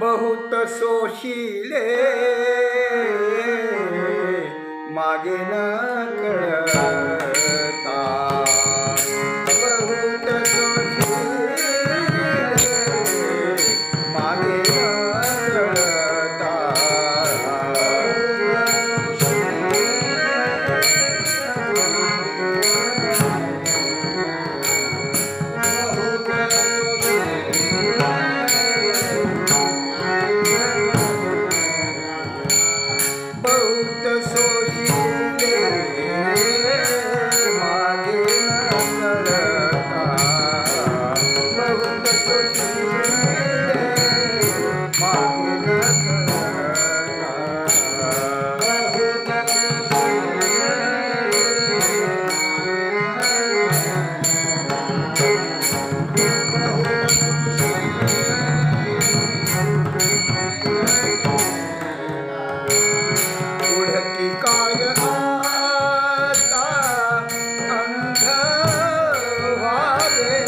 बहुत सोशिले मागे न कळता, बहुत सोशिले मागे न कळता, बहुत सोशिले मागे न कळता, बहुत सोशिले मागे न उडती काळ आता अंध व्हावे,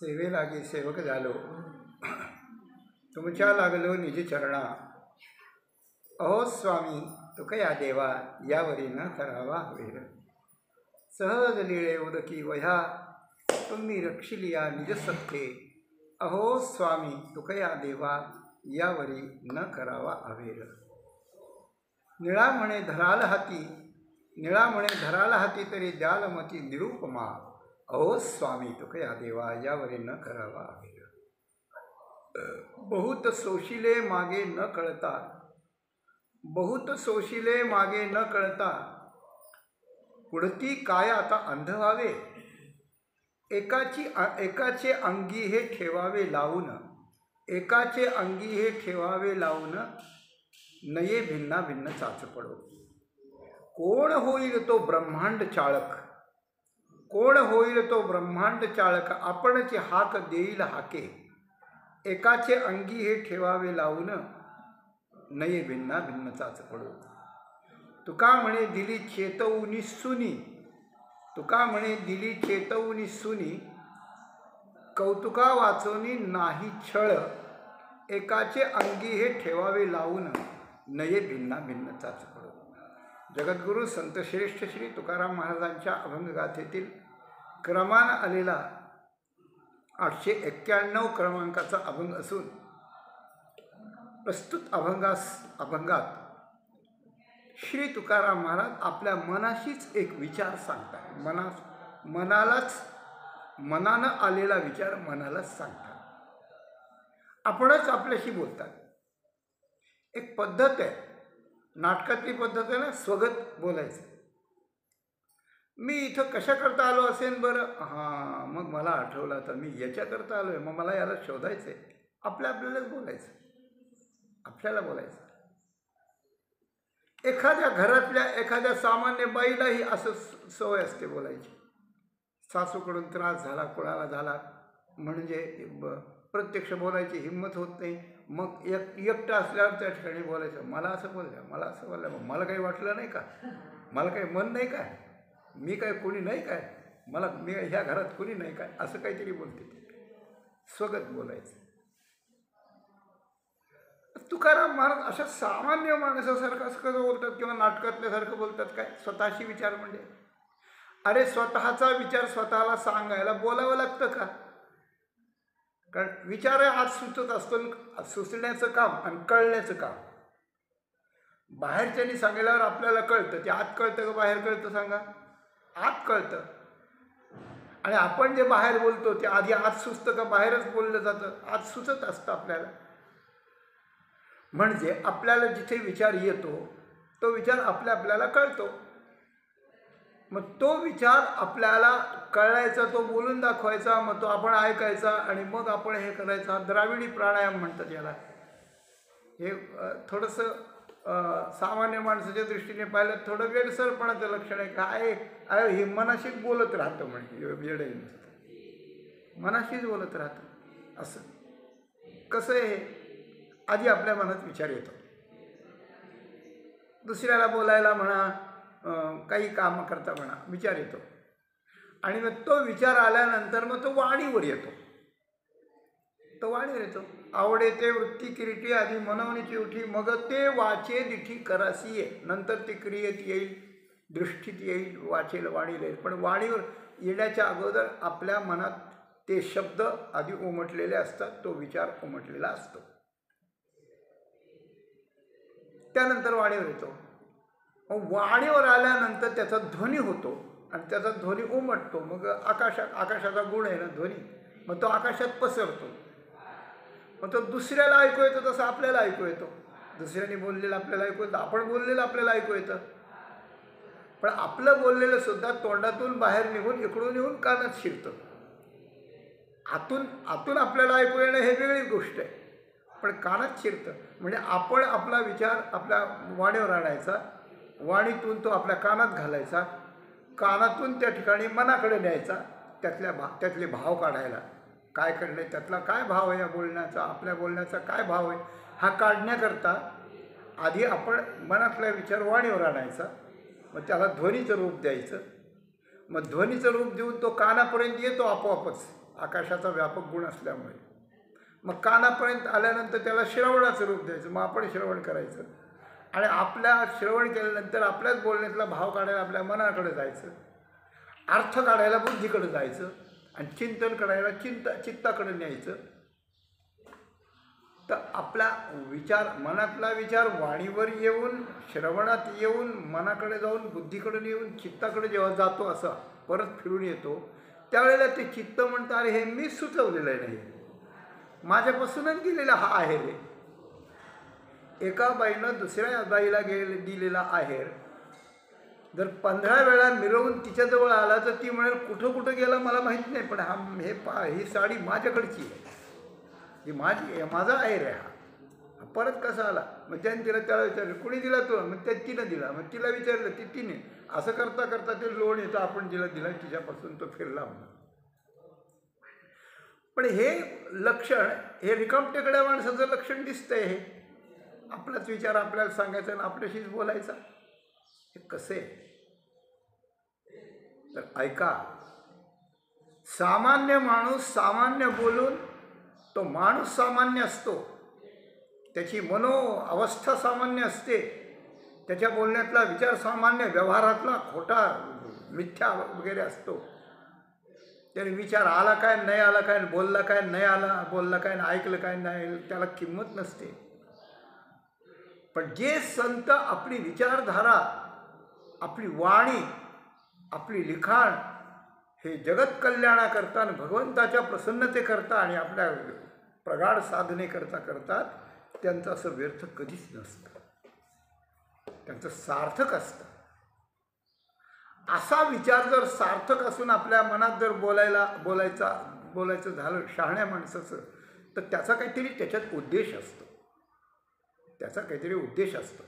सेवे लागी सेवक झालो, तुमच्या लागलो निज चरणा. अहो स्वामी तुकया देवा, यावरी न करावा वेर. सहज लीळे उदकी वह्या, तुम्ही रक्षिलिया निज सत्ते. अहो स्वामी तुकया देवा, यावरी न करावा अवेर. निळा म्हणे धराल हाती, निळा म्हणे धराल हाती, तरी द्याल मती निरुपमा. अहो स्वामी तुकया देवा, यावरी न करावा अवेर. बहुत सोशिले मागे न कळता, बहुत सोशिले मागे न कळता, पुढती काय आता अंध व्हावे. एकाचे अंगी हे ठेवावे लावून, एकाचे अंगी हे ठेवावे लावून, नये भिन्ना भिन्न चाच पडो. कोण होईल तो ब्रह्मांड चाळक, कोण होईल तो ब्रह्मांड चाळक, आपणची हाक देईल हाके. एकाचे अंगी हे ठेवावे लावून, नये भिन्ना भिन्न चाच पडो. तुका म्हणे दिली चेतवुनी सुनी, तुका म्हणे दिली चेतवुनी सुनी, कौतुका वाचवणी नाही छळ. एकाचे अंगी हे ठेवावे लावून, नये भिन्ना भिन्न चाच पडो. जगद्गुरु संतश्रेष्ठ श्री तुकाराम महाराजांच्या अभंगगाथेतील क्रमानं आलेला 891 क्रमांकाचा अभंग असून, प्रस्तुत अभंगात श्री तुकाराम महाराज आपल्या मनाशीच एक विचार सांगतात. मनानं आलेला विचार मनालाच सांगतात. आपणच आपल्याशी बोलतात. एक पद्धत आहे, नाटकातली पद्धत आहे ना, स्वगत बोलायचं. मी इथं कशाकरता आलो असेल बरं, हां मग मला आठवलं तर मी याच्याकरता आलो आहे, मग मला याला शोधायचं आहे. आपल्यालाच बोलायचं, आपल्याला बोलायचं. एखाद्या घरातल्या एखाद्या सामान्य बाईलाही असं सवय असते बोलायची. सासूकडून त्रास झाला, कोणाला झाला म्हणजे प्रत्यक्ष बोलायची हिंमत होत नाही. मग एकटं असल्यावर त्या ठिकाणी बोलायचं, मला असं बोललं, मला असं बोललं. मग मला काही वाटलं नाही का, मला काही मन नाही काय, मी काय कोणी नाही काय, मी ह्या घरात कोणी नाही काय, असं काहीतरी बोलते ते. स्वगत बोलायचं. तुकाराम महाराज अशा सामान्य माणसासारखं असं कसं बोलतात किंवा नाटकातल्यासारखं बोलतात काय. स्वतःशी विचार म्हणजे अरे स्वतःचा विचार स्वतःला सांगायला बोलावं लागतं का. कारण विचार आज सुचत असतो, सुचण्याचं काम आणि कळण्याचं काम. बाहेरच्यानी सांगितल्यावर आपल्याला कळतं. ते आत कळतं का बाहेर कळतं सांगा. आत कळतं. आणि आपण जे बाहेर बोलतो ते आधी आत सुचतं का बाहेरच बोललं जातं. आत सुचत असतं आपल्याला. म्हणजे आपल्याला जिथे विचार येतो तो विचार आपल्याला कळतो. मग तो विचार आपल्याला कळायचा, तो बोलून दाखवायचा, मग तो आपण ऐकायचा आणि मग आपण हे करायचा. द्राविडी प्राणायाम म्हणतात याला. हे थोडंसं सामान्य माणसाच्या दृष्टीने पाहिलं थोडं वेडसरपणाचं लक्षण आहे. काय हे मनाशीच बोलत राहतं म्हणजे वेड मनाशीच बोलत राहतं. असं कसं आहे, आधी आपल्या मनात विचार येतो. दुसऱ्याला बोलायला म्हणा, काही काम करता म्हणा, विचार येतो. आणि मग तो विचार आल्यानंतर मग तो वाणीवर येतो. तो वाणीवर येतो. आवडे ते वृत्ती किरीटी, आधी मनवणीची उठी, मग ते वाचे दिठी करासी ये. नंतर ते क्रियेत येईल, दृष्टीत येईल, वाचेल, वाणीला येईल. पण वाणीवर येण्याच्या अगोदर आपल्या मनात ते शब्द आधी उमटलेले असतात, तो विचार उमटलेला असतो. त्यानंतर वाणीवर येतो. मग वाणीवर आल्यानंतर त्याचा ध्वनी होतो आणि त्याचा ध्वनी उमटतो. मग आकाशाचा गुण आहे ना ध्वनी. मग तो आकाशात पसरतो. मग तो दुसऱ्याला ऐकू येतो तसं आपल्याला ऐकू येतो. दुसऱ्याने बोललेलं आपल्याला ऐकू येतं, आपण बोललेलं आपल्याला ऐकू येतं. पण आपलं बोललेलं सुद्धा तोंडातून बाहेर निघून इकडून येऊन कानात शिरतं. आतून आपल्याला ऐकू येणं हे वेगळी गोष्ट आहे, पण कानात शिरतं. म्हणजे आपण आपला विचार आपल्या वाणीवर आणायचा, वाणीतून तो आपल्या कानात घालायचा, कानातून त्या ठिकाणी मनाकडे न्यायचा, त्यातले भाव काढायला. काय काढले, त्यातला काय भाव आहे या बोलण्याचा, आपल्या बोलण्याचा काय भाव आहे हा काढण्याकरता आधी आपण मनातला विचार वाणीवर आणायचा. मग त्याला ध्वनीचं रूप द्यायचं. मग ध्वनीचं रूप देऊन तो कानापर्यंत येतो आपोआपच. आकाशाचा व्यापक गुण असल्यामुळे. मग कानापर्यंत आल्यानंतर त्याला श्रवणाचं रूप द्यायचं, मग आपण श्रवण करायचं. आणि आपल्या श्रवण केल्यानंतर आपल्याच बोलण्यातला भाव काढायला आपल्या मनाकडे जायचं, अर्थ काढायला बुद्धीकडे जायचं, आणि चिंतन करायला चित्ताकडे न्यायचं. तर आपला विचार, मनातला विचार वाणीवर येऊन, श्रवणात येऊन, मनाकडे जाऊन, बुद्धीकडे येऊन, चित्ताकडे जेव्हा जातो, असं परत फिरून येतो, त्यावेळेला ते चित्त म्हणतं, अरे हे मी सुचवलेलं नाही, माझ्यापासूनच गेलेला हा आहेर रे. एका बाईनं दुसऱ्या बाईला दिलेला आहेर जर 15 वेळा मिरवून तिच्याजवळ आला तर ती म्हणेल कुठं कुठं गेला मला माहीत नाही, पण ही साडी माझ्याकडची आहे, ही माझा आहेर आहे, हा परत कसा आला. मग त्याने त्याला विचारलं, कुणी दिला तो? मग तिनं दिला. मग तिला विचारलं, तिने. असं करता करता ते लोण येतं, आपण जिला दिला तिच्यापासून तो फिरला म्हणून. पण हे लक्षण, हे रिकामटेकड्या माणसाचं लक्षण दिसतंय. हे आपलाच विचार आपल्याला सांगायचा आणि आपल्याशीच बोलायचा, हे कसे? तर ऐका, सामान्य माणूस सामान्य बोलून तो माणूस सामान्य असतो, त्याची अवस्था सामान्य असते, त्याच्या बोलण्यातला विचार सामान्य, व्यवहारातला खोटा मिथ्या वगैरे असतो. त्याने विचार आला काय नाही आला काय, बोलला काय नाही आला, बोलला काय ऐकलं काय नाही, त्याला किंमत नसते. पण जे संत आपली विचारधारा, आपली वाणी, आपली लिखाण हे जगत कल्याणाकरता आणि भगवंताच्या प्रसन्नतेकरता आणि आपल्या प्रगाढ साधनेकरता करतात, त्यांचं असं व्यर्थ कधीच नसतं, त्यांचं सार्थक असतं. असा विचार जर सार्थक असून आपल्या मनात जर बोलायचं झालं शहाण्या माणसाचं, तर त्याचा काहीतरी त्याच्यात उद्देश असतो, त्याचा काहीतरी उद्देश असतो.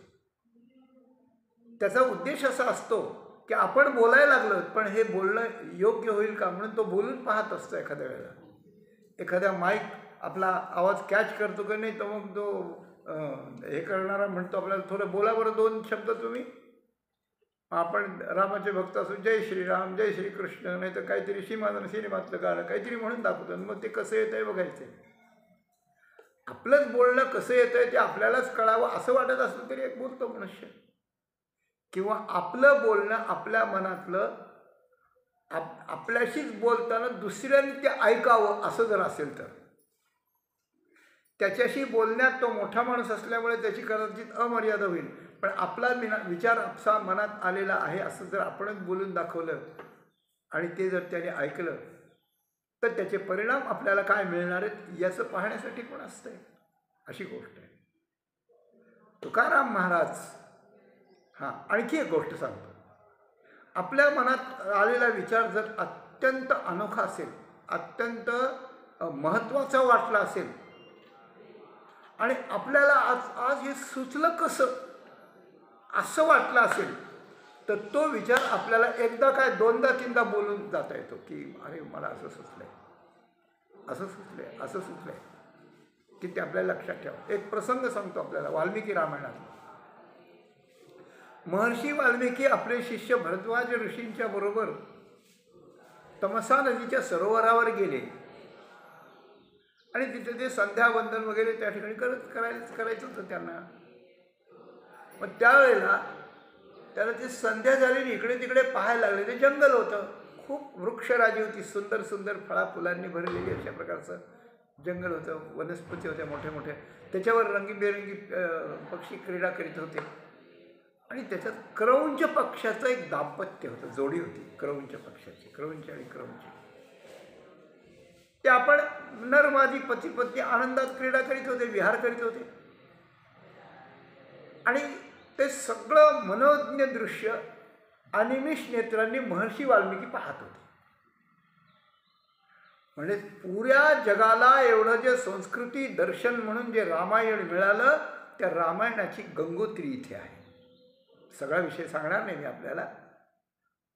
त्याचा उद्देश असा असतो की आपण बोलायला लागलो, पण हे बोलणं योग्य होईल का म्हणून तो बोलून पाहत असतो. एखाद्या वेळेला एखाद्या माईक आपला आवाज कॅच करतो का नाही, तर मग तो हे करणारा म्हणतो आपल्याला, थोडं बोला बरं 2 शब्द तुम्ही. आपण रामाचे भक्त असू, जय श्रीराम, जय श्रीकृष्ण, नाही तर काहीतरी सिनेमातलं गाणं काहीतरी म्हणून दाखवतो. मग ते कसं येतं आहे बघायचं. आपलंच बोलणं कसं येतं आहे ते आपल्यालाच कळावं असं वाटत असलं तरी एक बोलतो मनुष्य. किंवा आपलं बोलणं, आपल्या मनातलं आपल्याशीच बोलताना दुसऱ्यांनी ते ऐकावं असं जर असेल तर, त्याच्याशी बोलण्यात तो मोठा माणूस असल्यामुळे त्याची कदाचित अमर्यादा होईल. पण आपला विचार असा मनात आलेला आहे असं जर आपणच बोलून दाखवलं आणि ते जर त्याने ऐकलं, तर त्याचे परिणाम आपल्याला काय मिळणार आहेत याचं पाहण्यासाठी कोण असतंय, अशी गोष्ट आहे. तुकाराम महाराज, आणखी एक गोष्ट सांगतो. आपल्या मनात आलेला विचार जर अत्यंत अनोखा असेल, अत्यंत महत्त्वाचा वाटला असेल, आणि आपल्याला आज हे सुचलं कसं असं वाटलं असेल, तर तो विचार आपल्याला एकदा काय 2दा 3दा बोलून जाता येतो की अरे मला असं सुचलंय, असं सुचलंय, असं सुचलंय, की ते आपल्याला लक्षात ठेवा. एक प्रसंग सांगतो आपल्याला. वाल्मिकी रामायणात महर्षी वाल्मिकी आपले शिष्य भरद्वाज ऋषींच्या बरोबर तमसा नदीच्या सरोवरावर गेले आणि तिथे ते संध्यावंदन वगैरे त्या ठिकाणी करायचं होतं त्यांना. मग त्यावेळेला त्याला ती संध्या झाली, इकडे तिकडे पाहायला लागले. ते जंगल होतं, खूप वृक्षराजी होती, सुंदर सुंदर फळाफुलांनी भरलेली अशा प्रकारचं जंगल होतं, वनस्पती होत्या मोठ्या मोठ्या, त्याच्यावर रंगीबेरंगी पक्षी क्रीडा करीत होते. आणि त्याच्यात क्रौंच पक्षाचं एक दाम्पत्य होतं, जोडी होती क्रौंच पक्षाची, क्रौंच आणि क्रौंच. ते आपण नरमादी पती पत्नी आनंदात क्रीडा करीत होते, विहार करीत होते. आणि ते सगळं मनोज्ञ दृश्य अनिमिष नेत्रांनी महर्षी वाल्मिकी पाहत होते. म्हणजे पुऱ्या जगाला एवढं जे संस्कृती दर्शन म्हणून जे रामायण मिळालं, त्या रामायणाची गंगोत्री इथे आहे. सगळा विषय सांगणार नाही मी आपल्याला,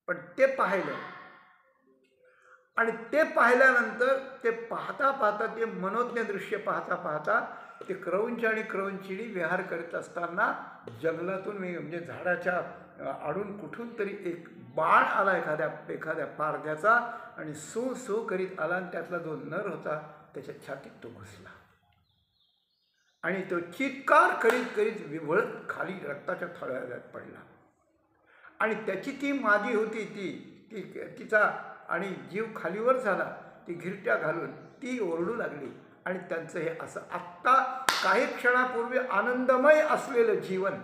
पण ते पाहिलं. आणि ते पाहिल्यानंतर ते पाहता पाहता, ते मनोज्ञ दृश्य पाहता पाहता, ते क्रौंच आणि क्रौंचिणी विहार करत असताना जंगलातून म्हणजे झाडाच्या आडून कुठून तरी एक बाण आला एखाद्या पारध्याचा आणि सू सू करीत आला आणि त्यातला जो नर होता त्याच्या छातीत तो घुसला आणि तो चित्कार करीत करीत विवळत खाली रक्ताच्या थळ्यात पडला. आणि त्याची ती मादी होती तिचा आणि जीव खालीवर झाला. ती घिरट्या घालून ती ओरडू लागली आणि त्यांचं हे असं आत्ता काही क्षणापूर्वी आनंदमय असलेलं जीवन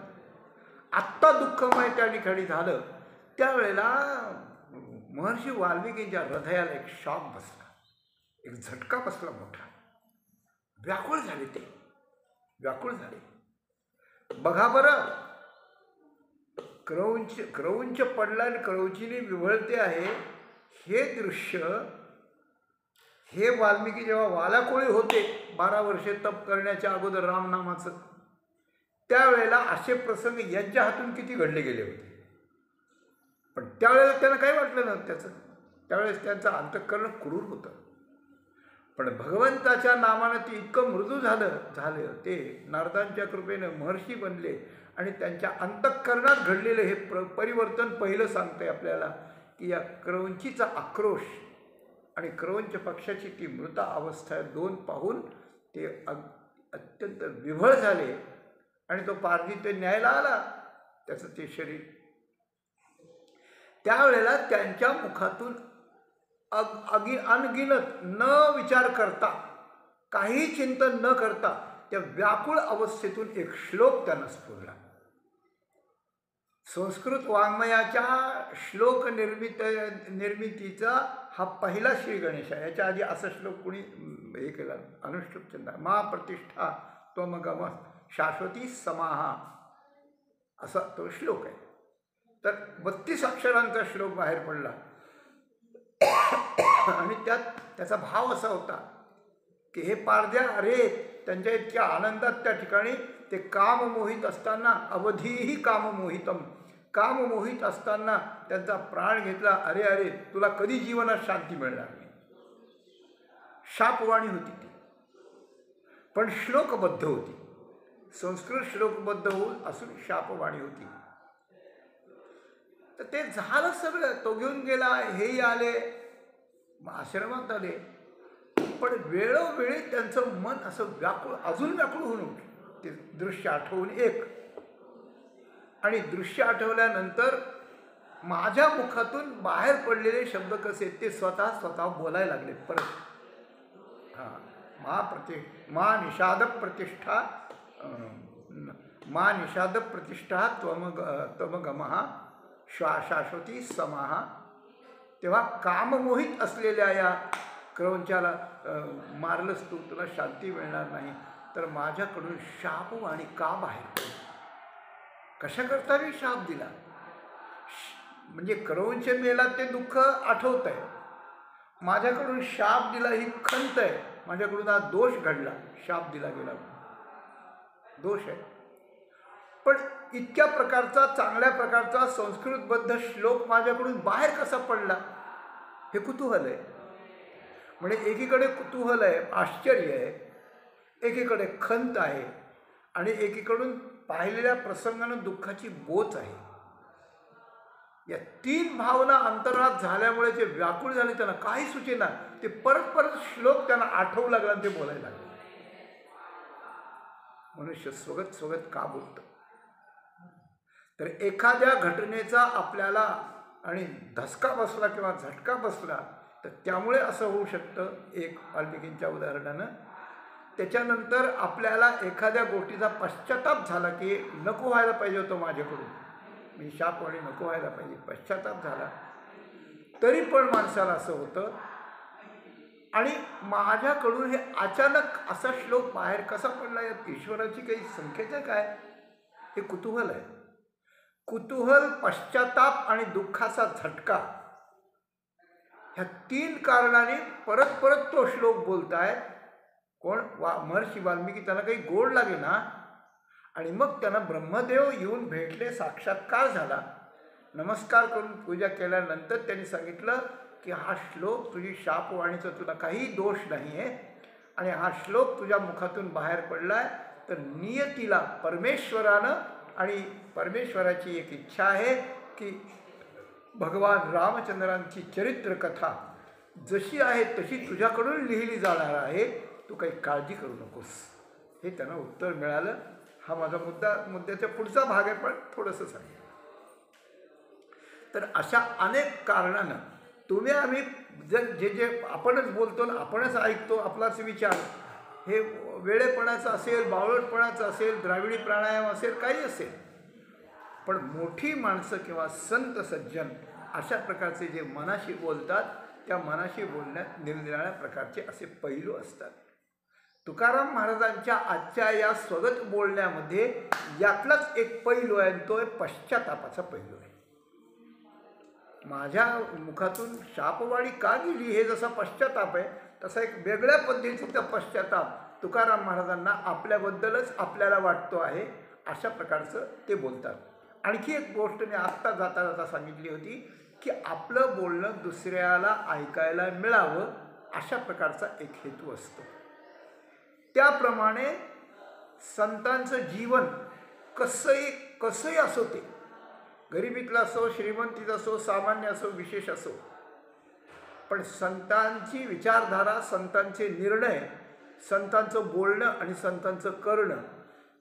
आत्ता दुःखमय त्या ठिकाणी झालं. त्यावेळेला महर्षी वाल्मिकींच्या हृदयाला एक शॉक बसला, एक झटका बसला मोठा. व्याकुळ झाले ते, व्याकुळ झाले. बघा बरं, क्रौंच पडला आणि क्रौंचीने विव्हळते आहे हे दृश्य. हे वाल्मिकी जेव्हा वालाकोळी होते 12 वर्षे तप करण्याच्या अगोदर रामनामाचं, त्यावेळेला असे प्रसंग यांच्या हातून किती घडले गेले होते. पण त्यावेळेला त्यांना काही वाटलं नव्हतं त्याचं. त्यावेळेस त्यांचं अंतःकरण क्रूर होतं. पण भगवंताच्या नामानं ते इतकं मृदू झालं ते नारदांच्या कृपेनं महर्षी बनले आणि त्यांच्या अंतःकरणात घडलेलं हे परिवर्तन पहिलं सांगतंय आपल्याला की या क्रौंचीचा आक्रोश आणि क्रौंच पक्षाची ती मृत अवस्था दोन पाहून ते अत्यंत विव्हळ झाले आणि तो पारधी ते न्यायला आला त्याचं ते शरीर. त्यावेळेला त्यांच्या मुखातून अनगिनत न विचार करता काही चिंतन न करता त्या व्याकुळ अवस्थेतून एक श्लोक त्यांना स्फुरला. संस्कृत वाङ्मयाच्या श्लोक निर्मितीचा हा पहिला श्री गणेश आहे. याच्या आधी असा श्लोक कोणी हे केला अनुष्ठुप छंद मा प्रतिष्ठा त्वमगम शाश्वती समाहा असा तो श्लोक आहे. तर 32 अक्षरांचा श्लोक बाहेर पडला आणि त्याचा भाव असा होता की हे पारध्या अरे त्यांच्या इतक्या आनंदात त्या ठिकाणी ते काममोहित असताना अवधीही काममोहितम, काममोहित असताना त्यांचा प्राण घेतला. अरे अरे तुला कधी जीवनात शांती मिळणार नाही. शापवाणी होती ती, पण श्लोकबद्ध होती. संस्कृत श्लोकबद्ध होऊन असून शापवाणी होती. तर ते झालं सगळं. तो घेऊन गेला, हेही आले, आश्रमात आले. पण वेळोवेळी त्यांचं मन असं अजून व्याकुळ होऊन उठलं ते दृश्य आठवून एक. आणि दृश्य आठवल्यानंतर माझ्या मुखातून बाहेर पडलेले शब्द कसे ते स्वतः बोलायला लागले परत. मा निषाद प्रतिष्ठा त्वमगमः शाश्वती समाहा. तेव्हा काममोहित असलेल्या या क्रौंचाला मारलंस तू, तुला शांती मिळणार नाही. तर माझ्याकडून शापवाणी का बाहेर पडली? कशाकरता मी शाप दिला? म्हणजे क्रौंच मेला ते दुःख आठवत आहे, माझ्याकडून शाप दिला ही खंत आहे. माझ्याकडून हा दोष घडला, शाप दिला गेला दोष आहे. पण इतक्या प्रकारचा चांगल्या प्रकारचा संस्कृतबद्ध श्लोक माझ्याकडून बाहेर कसा पडला हे कुतूहल आहे. म्हणजे एकीकडे कुतूहल आहे, आश्चर्य आहे, एकीकडे खंत आहे आणि एकीकडून पाहिलेल्या प्रसंगानं दुःखाची बोच आहे. या 3 भावना अंतराळात झाल्यामुळे जे व्याकुळ झाले त्यांना काही सुचेना. ते परत श्लोक त्यांना आठवू लागला आणि ते बोलायला लागले. मनुष्य स्वगत का बोलतं? तर एखाद्या घटनेचा आपल्याला आणि धसका बसला किंवा झटका बसला तर त्यामुळे असं होऊ शकतं. एक वाल्मिकींच्या उदाहरणानं त्याच्यानंतर आपल्याला एखाद्या गोष्टीचा पश्चाताप झाला की नको व्हायला पाहिजे होतं माझ्याकडून, मी शापवाणी नको व्हायला पाहिजे, पश्चाताप झाला तरी पण माणसाला असं होतं. आणि माझ्याकडून हे अचानक असा श्लोक बाहेर कसा पडला? यात ईश्वराची काही संकेत काय? हे कुतूहल आहे. कुतूहल, पश्चाताप आणि दुःखाचा झटका ह्या 3 कारणाने परत तो श्लोक बोलतायत. कोण? महर्षी वाल्मिकी. त्यांना काही गोड लागे ना. आणि मग त्यांना ब्रह्मदेव येऊन भेटले, साक्षात्कार झाला. नमस्कार करून पूजा केल्यानंतर त्यांनी सांगितलं की हा श्लोक तुझी शापवाणीचा तुला काही दोष नाही आहे आणि हा श्लोक तुझ्या मुखातून बाहेर पडला आहे तर नियतीला परमेश्वरानं आणि परमेश्वराची एक इच्छा आहे की भगवान रामचंद्रांची चरित्र कथा जशी आहे तशी तुझ्याकडून लिहिली जाणार आहे, तू काही काळजी करू नकोस. हे त्यांना उत्तर मिळालं. हा माझा मुद्द्याचा पुढचा भाग आहे, पण थोडंसं सांगेल. तर अशा अनेक कारणानं तुम्ही आम्ही जे आपणच बोलतो ना, आपणच ऐकतो, आपलाच विचार हे वेळेपणाचं असेल, बावळटपणाचं असेल, द्राविडी प्राणायाम असेल, काही असेल, पण मोठी माणसं किंवा संत सज्जन अशा प्रकारचे जे मनाशी बोलतात, त्या मनाशी बोलण्यात निरनिराळ्या प्रकारचे असे पैलू असतात. तुकाराम महाराजांच्या आजच्या या स्वगत बोलण्यामध्ये यातलाच एक पैलू आहे, तो आहे पश्चातापाचा पैलू आहे. माझ्या मुखातून शापवाणी का गेली हे जसा पश्चाताप आहे, तसा एक वेगळ्या पद्धतीचा पश्चाताप तुकाराम महाराजांना आपल्याबद्दलच आपल्याला वाटतो आहे, अशा प्रकारचं ते बोलतात. आणखी एक गोष्ट मी आत्ता जाता जाता सांगितली होती की आपलं बोलणं दुसऱ्याला ऐकायला मिळावं, अशा प्रकारचा एक हेतू असतो. त्याप्रमाणे संतांचं जीवन कसंही असो, ते गरिबीतलं असो, श्रीमंतीत असो, सामान्य असो, विशेष असो, पण संतांची विचारधारा, संतांचे निर्णय, संतांचं बोलणं आणि संतांचं करणं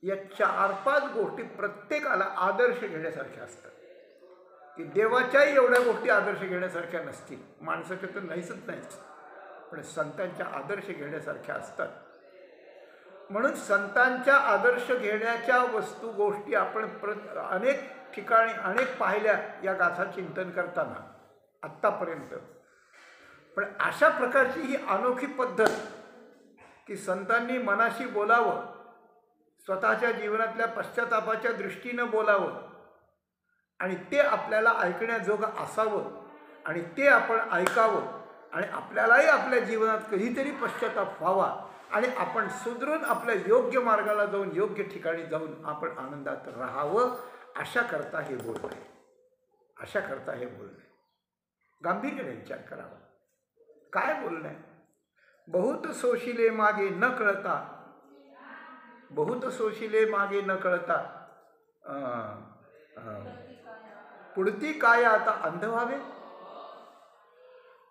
या 4-5 गोष्टी प्रत्येकाला आदर्श घेण्यासारख्या असतात. की देवाच्याही एवढ्या गोष्टी आदर्श घेण्यासारख्या नसतील, माणसाच्या तर नाहीच, पण संतांच्या आदर्श घेण्यासारख्या असतात. म्हणून संतांच्या आदर्श घेण्याच्या वस्तू गोष्टी आपण अनेक ठिकाणी अनेक पाहिल्या या गाथा चिंतन करताना आत्तापर्यंत. पण अशा प्रकारची ही अनोखी पद्धत की संतांनी मनाशी बोलावं, स्वतःच्या जीवनातल्या पश्चातापाच्या दृष्टीनं बोलावं आणि ते आपल्याला ऐकण्याजोगं असावं आणि ते आपण ऐकावं आणि आपल्यालाही आपल्या जीवनात कधीतरी पश्चाताप व्हावा आणि आपण सुधरून आपल्या योग्य मार्गाला जाऊन, योग्य ठिकाणी जाऊन आपण आनंदात राहावं, अशा करता हे बोलणं आहे. अशा करता हे बोलणं आहे. गांभीर्याने विचार करावा. काय बोलणं आहे? बहुत सोशिले मागे न कळता, बहुत सोशिले मागे न कळता, पुढती काय आता अंध व्हावे.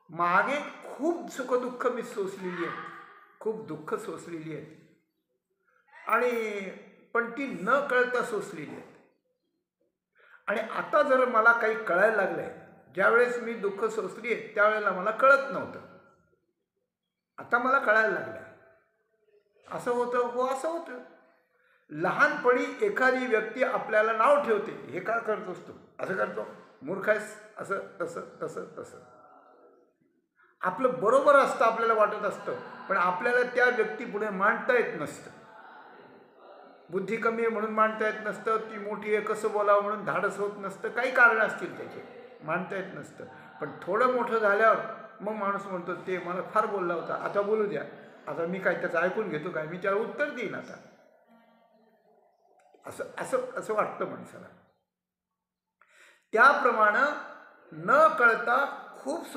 मागे खूप सुखदुःख मी सोसलेली आहेत, खूप दुःख सोसलेली आहेत, आणि पण ती न कळता सोसलेली आहेत. आणि आता जर मला काही कळायला लागलंय, ज्यावेळेस मी दुःख सोसली आहे त्यावेळेला मला कळत नव्हतं, आता मला कळायला लागलंय. असं होतं, हो असं होतं. लहानपणी एखादी व्यक्ती आपल्याला नाव ठेवते, हे का करतोस तू, असं करतो, मूर्ख आहेस, असं तसं तसं तसं. आपलं बरोबर असतं, आपल्याला वाटत असतं, पण आपल्याला त्या व्यक्तीपुढे मांडता येत नसतं. बुद्धी कमी आहे म्हणून मांडता येत नसतं, ती मोठी आहे कसं बोलावं म्हणून धाडस होत नसतं, काही कारण असतील त्याचे, मांडता येत नसतं. पण थोडं मोठं झाल्यावर मग माणूस म्हणतो, ते मला फार बोलला होता, आता बोलू द्या, आता मी काय त्याचं ऐकून घेतो काय, मी त्याला उत्तर देईन आता, असं असं असं वाटतं माणसाला. त्याप्रमाणे न कळता खूप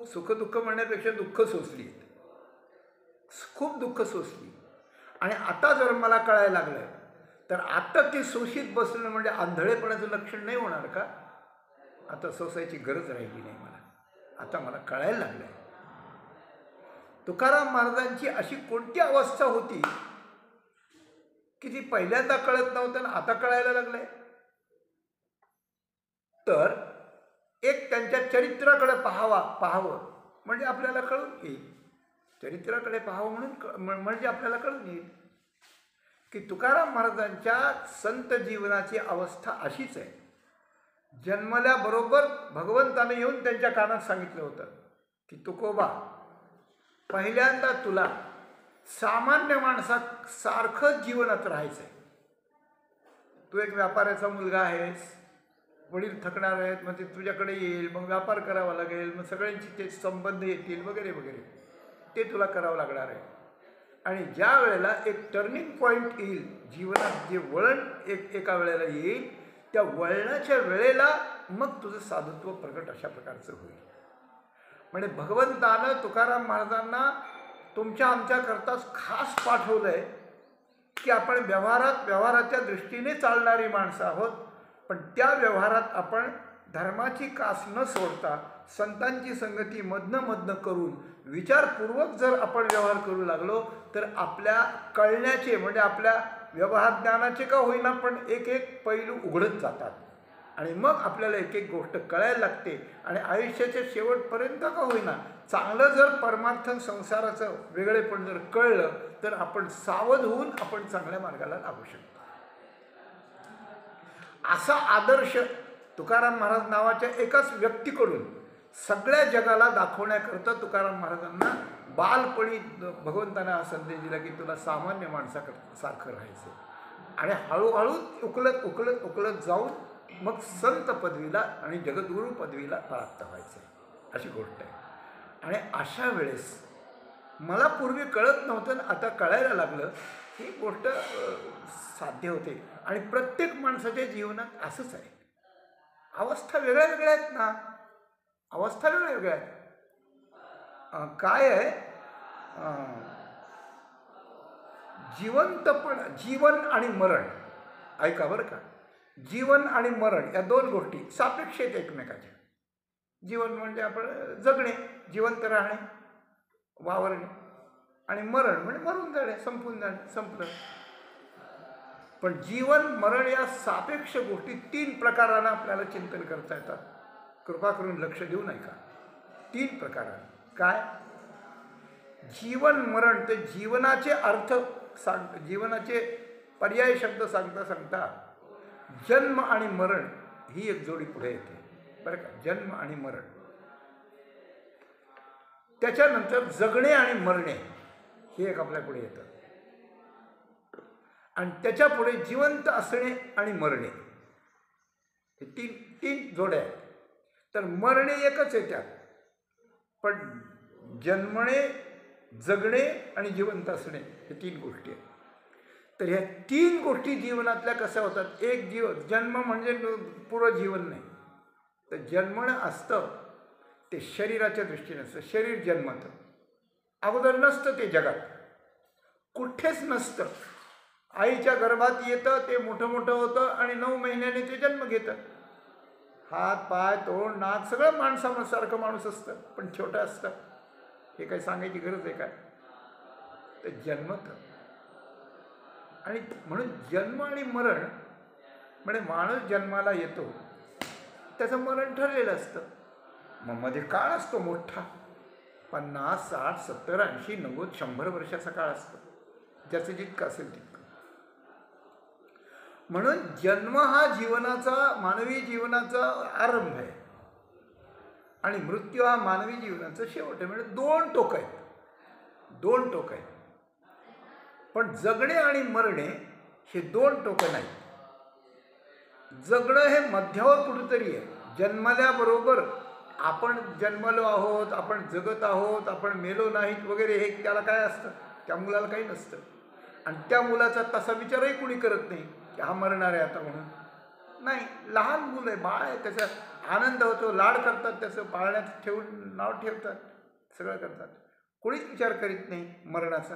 सुखदुःख म्हणण्यापेक्षा दुःख सोसली, खूप दुःख सोसली. आणि आता जर मला कळायला लागलं तर आता ते सोशीत बसणं म्हणजे आंधळेपणाचं लक्षण नाही होणार का? आता सोसायची गरज राहिली नाही मला, आता मला कळायला लागलं आहे. तुकाराम महाराजांची अशी कोणती अवस्था होती की ती पहिल्यांदा कळत नव्हतं आणि आता कळायला लागलंय? तर एक त्यांच्या चरित्राकडे पाहावं म्हणजे आपल्याला कळून येईल. चरित्राकडे पाहावं म्हणजे आपल्याला कळून येईल की तुकाराम महाराजांच्या संत जीवनाची अवस्था अशीच आहे. जन्मल्याबरोबर भगवंताने येऊन त्यांच्या कानात सांगितलं होतं की तुकोबा, पहिल्यांदा तुला सामान्य माणसासारखंच जीवनात राहायचंय. तू एक व्यापाऱ्याचा मुलगा आहेस, वडील थकणार आहेत, मग ते तुझ्याकडे येईल, मग व्यापार करावा लागेल, मग सगळ्यांची ते संबंध येतील वगैरे वगैरे, ते तुला करावं लागणार आहे. आणि ज्या वेळेला एक टर्निंग पॉईंट येईल जीवनात, जे वळण एका वेळेला येईल, त्या वळणाच्या वेळेला मग तुझं साधुत्व प्रकट अशा प्रकारचं होईल. म्हणजे भगवंतानं तुकाराम महाराजांना तुमच्या आमच्याकरताच खास पाठवलं आहे की आपण व्यवहाराच्या दृष्टीने चालणारी माणसं आहोत, पण त्या व्यवहारात आपण धर्माची कास न सोडता संतांची संगती मधनं करून विचारपूर्वक जर आपण व्यवहार करू लागलो तर आपल्या कळण्याचे म्हणजे आपल्या व्यवहार ज्ञानाचे का होईना पण एक एक पैलू उघडत जातात आणि मग आपल्याला एक एक गोष्ट कळायला लागते आणि आयुष्याच्या शेवटपर्यंत का होईना चांगलं जर परमार्थ संसाराचं वेगळेपण जर कळलं तर आपण सावध होऊन आपण चांगल्या मार्गाला लागू शकतो. असा आदर्श तुकाराम महाराज नावाच्या एकाच व्यक्तीकडून सगळ्या जगाला दाखवण्याकरता तुकाराम महाराजांना बालपणी भगवंताने हा संदेश दिला की तुला सामान्य माणसासारखं राहायचं आणि हळूहळू उकलत जाऊन मग संत पदवीला आणि जगद्गुरू पदवीला प्राप्त व्हायचं अशी गोष्ट आहे. आणि अशा वेळेस मला पूर्वी कळत नव्हतं आता कळायला लागलं ही गोष्ट साध्य होते आणि प्रत्येक माणसाच्या जीवनात असंच आहे. अवस्था वेगळ्या वेगळ्या आहेत ना, अवस्था वेगळ्या वेगळ्या आहेत. काय आहे जीवन आणि मरण ऐका बरं का, जीवन आणि मरण या दोन गोष्टी सापेक्ष आहेत एकमेकाच्या. जीवन म्हणजे आपण जगणे, जिवंत राहणे, वावरणे आणि मरण म्हणजे मरून जाणे, संपून जाणे, संपलं. पण जीवन मरण या सापेक्ष गोष्टी तीन प्रकारानं आपल्याला चिंतन करता येतात. कृपा करून लक्ष देऊ नये का. तीन प्रकारानं काय जीवन मरण ते जीवनाचे अर्थ जीवनाचे पर्याय शब्द सांगता जन्म आणि मरण ही एक जोडी पुढे येते बरं का. जन्म आणि मरण, त्याच्यानंतर जगणे आणि मरणे हे एक आपल्या पुढे येतं आणि त्याच्या पुढे जिवंत असणे आणि मरणे हे तीन जोड्या आहेत. तर मरणे एकच आहे त्यात, पण जन्मणे, जगणे आणि जिवंत असणे हे तीन गोष्टी आहेत. तर ह्या तीन गोष्टी जीवनातल्या कशा होतात. एक जन्म म्हणजे पुरं जीवन नाही, तर जन्मणं असतं ते शरीराच्या दृष्टीने असतं. शरीर जन्मतं, अगोदर नसतं ते जगात, कुठेच नसतं. आईच्या गर्भात येतं, ते मोठं होतं आणि 9 महिन्याने ते जन्म घेतं. हात पाय तोंड नाक सगळं माणसासारखं माणूस असतं, पण छोटं असतं. हे काही सांगायची गरज आहे काय. तर जन्मतं आणि म्हणून जन्म आणि मरण म्हणजे माणूस जन्माला येतो, त्याचं मरण ठरलेलं असतं. मग मध्ये काळ असतो मोठा, 50, 60, 70, 80, 90, 100 वर्षाचा काळ असतो, ज्याचं जितकं असेल तितकं. म्हणून जन्म हा जीवनाचा, मानवी जीवनाचा आरंभ आहे आणि मृत्यू हा मानवी जीवनाचा शेवट आहे. म्हणजे दोन टोक आहेत. पण जगणे आणि मरणे हे दोन टोकं नाही. जगणं हे मध्यावर कुठेतरी आहे. जन्मल्याबरोबर आपण जन्मलो आहोत, आपण जगत आहोत, आपण मेलो नाहीत वगैरे हे त्याला काय असतं, त्या मुलाला काही नसतं. आणि त्या मुलाचा तसा विचारही कुणी करत नाही की हा मरणार आहे आता म्हणून. नाही, लहान मुलं आहे, बाळ आहे, त्याचा आनंद होतो, लाड करतात, त्याचं पाळण्यात ठेवून नाव ठेवतात, सगळं करतात, कोणीच विचार करीत नाही मरणाचा.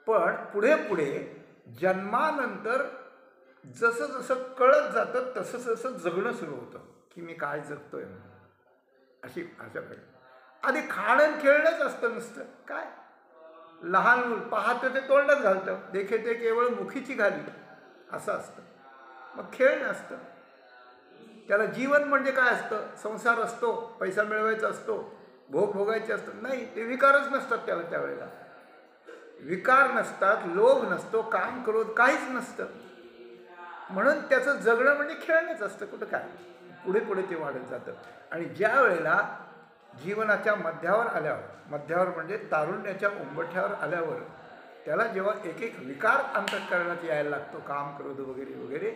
पण पुढे जन्मानंतर जसं कळत जातं तसं जगणं सुरू होतं की मी काय जगतोय म्हणून. अशाकडे आधी खाणं खेळणंच असतं नुसतं. काय लहान मूल पाहतं ते तोंडात घालतं, देखे ते केवळ मुखीची घाली असं असतं. मग खेळ नसतं त्याला. जीवन म्हणजे काय असतं, संसार असतो, पैसा मिळवायचा असतो, भोग भोगायचे असतात. नाही, ते विकारच नसतात त्याला. त्यावेळेला विकार नसतात, लोभ नसतो, काम क्रोध काहीच नसतं. म्हणून त्याचं जगणं म्हणजे खेळणंच असतं. कुठं काय पुढे ते वाढत जातं. आणि ज्या वेळेला जीवनाच्या मध्यावर म्हणजे तारुण्याच्या उंबरठ्यावर आल्यावर त्याला जेव्हा एक एक विकार अंतःकरणात यायला लागतो, काम क्रोध वगैरे,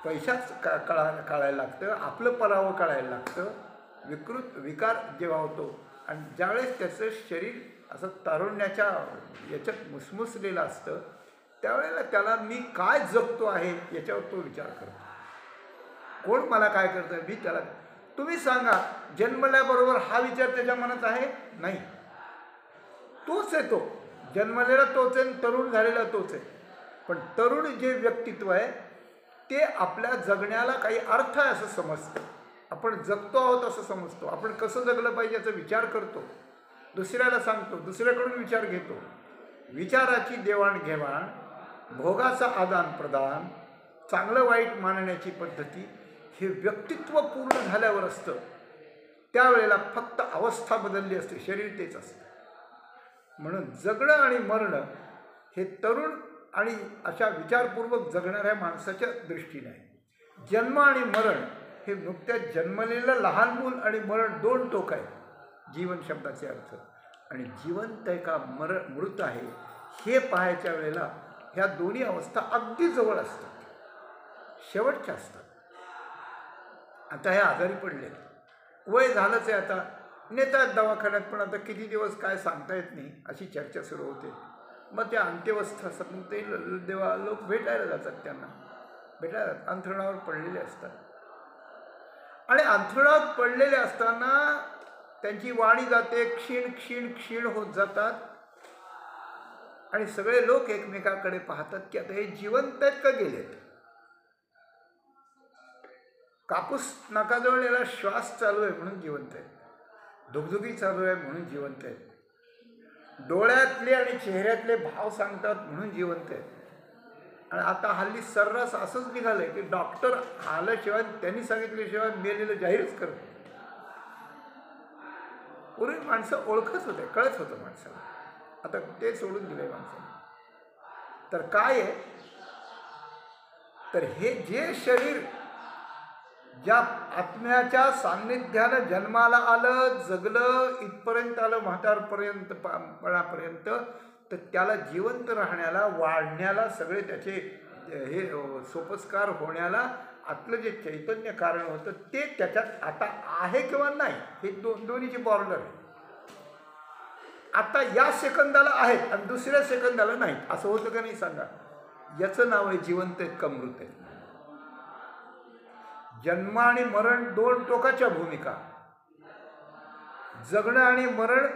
पैशाच कळायला लागतं, आपलं परावं कळायला लागतं, विकार जेव्हा होतो आणि ज्यावेळेस त्याचं शरीर असं तारुण्याच्या याच्यात मुसमुसलेलं असतं त्यावेळेला त्याला मी काय जगतो आहे याच्यावर तो विचार करतो. कोण मला काय करतं, मी त्याला. तुम्ही सांगा, जन्मल्याबरोबर हा विचार त्याच्या मनात आहे? नाही, तोच आहे. तो जन्मलेला तोच आहे, तरुण झालेला तोच आहे. पण तरुण जे व्यक्तित्व आहे ते आपल्या जगण्याला काही अर्थ आहे असं समजतं. आपण जगतो आहोत असं समजतो. आपण कसं जगलं पाहिजे याचा विचार करतो, दुसऱ्याला सांगतो, दुसऱ्याकडून विचार घेतो. विचाराची देवाणघेवाण, भोगाचा आदान प्रदान, चांगलं वाईट मानण्याची पद्धती हे व्यक्तित्व पूर्ण झाल्यावर असतं. त्यावेळेला फक्त अवस्था बदलली असते, शरीर तेच असतं. म्हणून जगणं आणि मरणं हे तरुण आणि अशा विचारपूर्वक जगणाऱ्या माणसाच्या दृष्टीने आहे. जन्म आणि मरण हे नुकत्याच जन्मलेलं लहान मूल आणि मरण दोन टोक आहेत जीवन शब्दाचे अर्थ. आणि जिवंत आहे का मृत आहे हे पाहायच्या वेळेला ह्या दोन्ही अवस्था अगदी जवळ असतात, शेवटच्या असतात. आता हे आजारी पडले, वय झालंच आहे, आता नेतात दवाखान्यात, पण आता किती दिवस काय सांगता येत नाही अशी चर्चा सुरू होते. मग त्या अंत्यवस्था असतात, मग ते देवा लोक भेटायला जातात, त्यांना भेटायला अंथरुणावर पडलेले असतात. आणि अंथरुणावर पडलेले असताना त्यांची वाणी जाते, क्षीण क्षीण क्षीण होत जातात. आणि सगळे लोक एकमेकाकडे पाहतात की आता हे जिवंत आहेत का गेलेत. कापूस नाकाजवळ याला श्वास चालू आहे म्हणून जिवंत आहे, धुगधुगी चालू आहे म्हणून जिवंत आहेत, डोळ्यातले आणि चेहऱ्यातले भाव सांगतात म्हणून जिवंत आहेत. आणि आता हल्ली सर्रास असंच निघालंय की डॉक्टर आल्याशिवाय, त्यांनी सांगितल्याशिवाय मेलेलं जाहीरच करत. पूर्वी माणसं ओळखत होते, कळत होतं माणसाला, आता ते सोडून दिलंय माणसाला. तर काय आहे, तर हे जे शरीर ज्या आत्म्याच्या सान्निध्यानं जन्माला आलं, जगलं, इथपर्यंत आलं, म्हातारपर्यंत पणापर्यंत, तर त्याला जिवंत राहण्याला, वाढण्याला, सगळे त्याचे हे सोपस्कार होण्याला आतलं जे चैतन्य कारण होतं ते त्याच्यात आता आहे किंवा नाही, हे दोन्हीची बॉर्डर आहे. आता या सेकंदाला आहेत आणि दुसऱ्या सेकंदाला नाही, असं होतं का नाही सांगा. याचं नाव आहे जिवंत आहेत का मृत आहेत. जन्म आणि मरण दोन टोकाच्या भूमिका, जगणं आणि मरण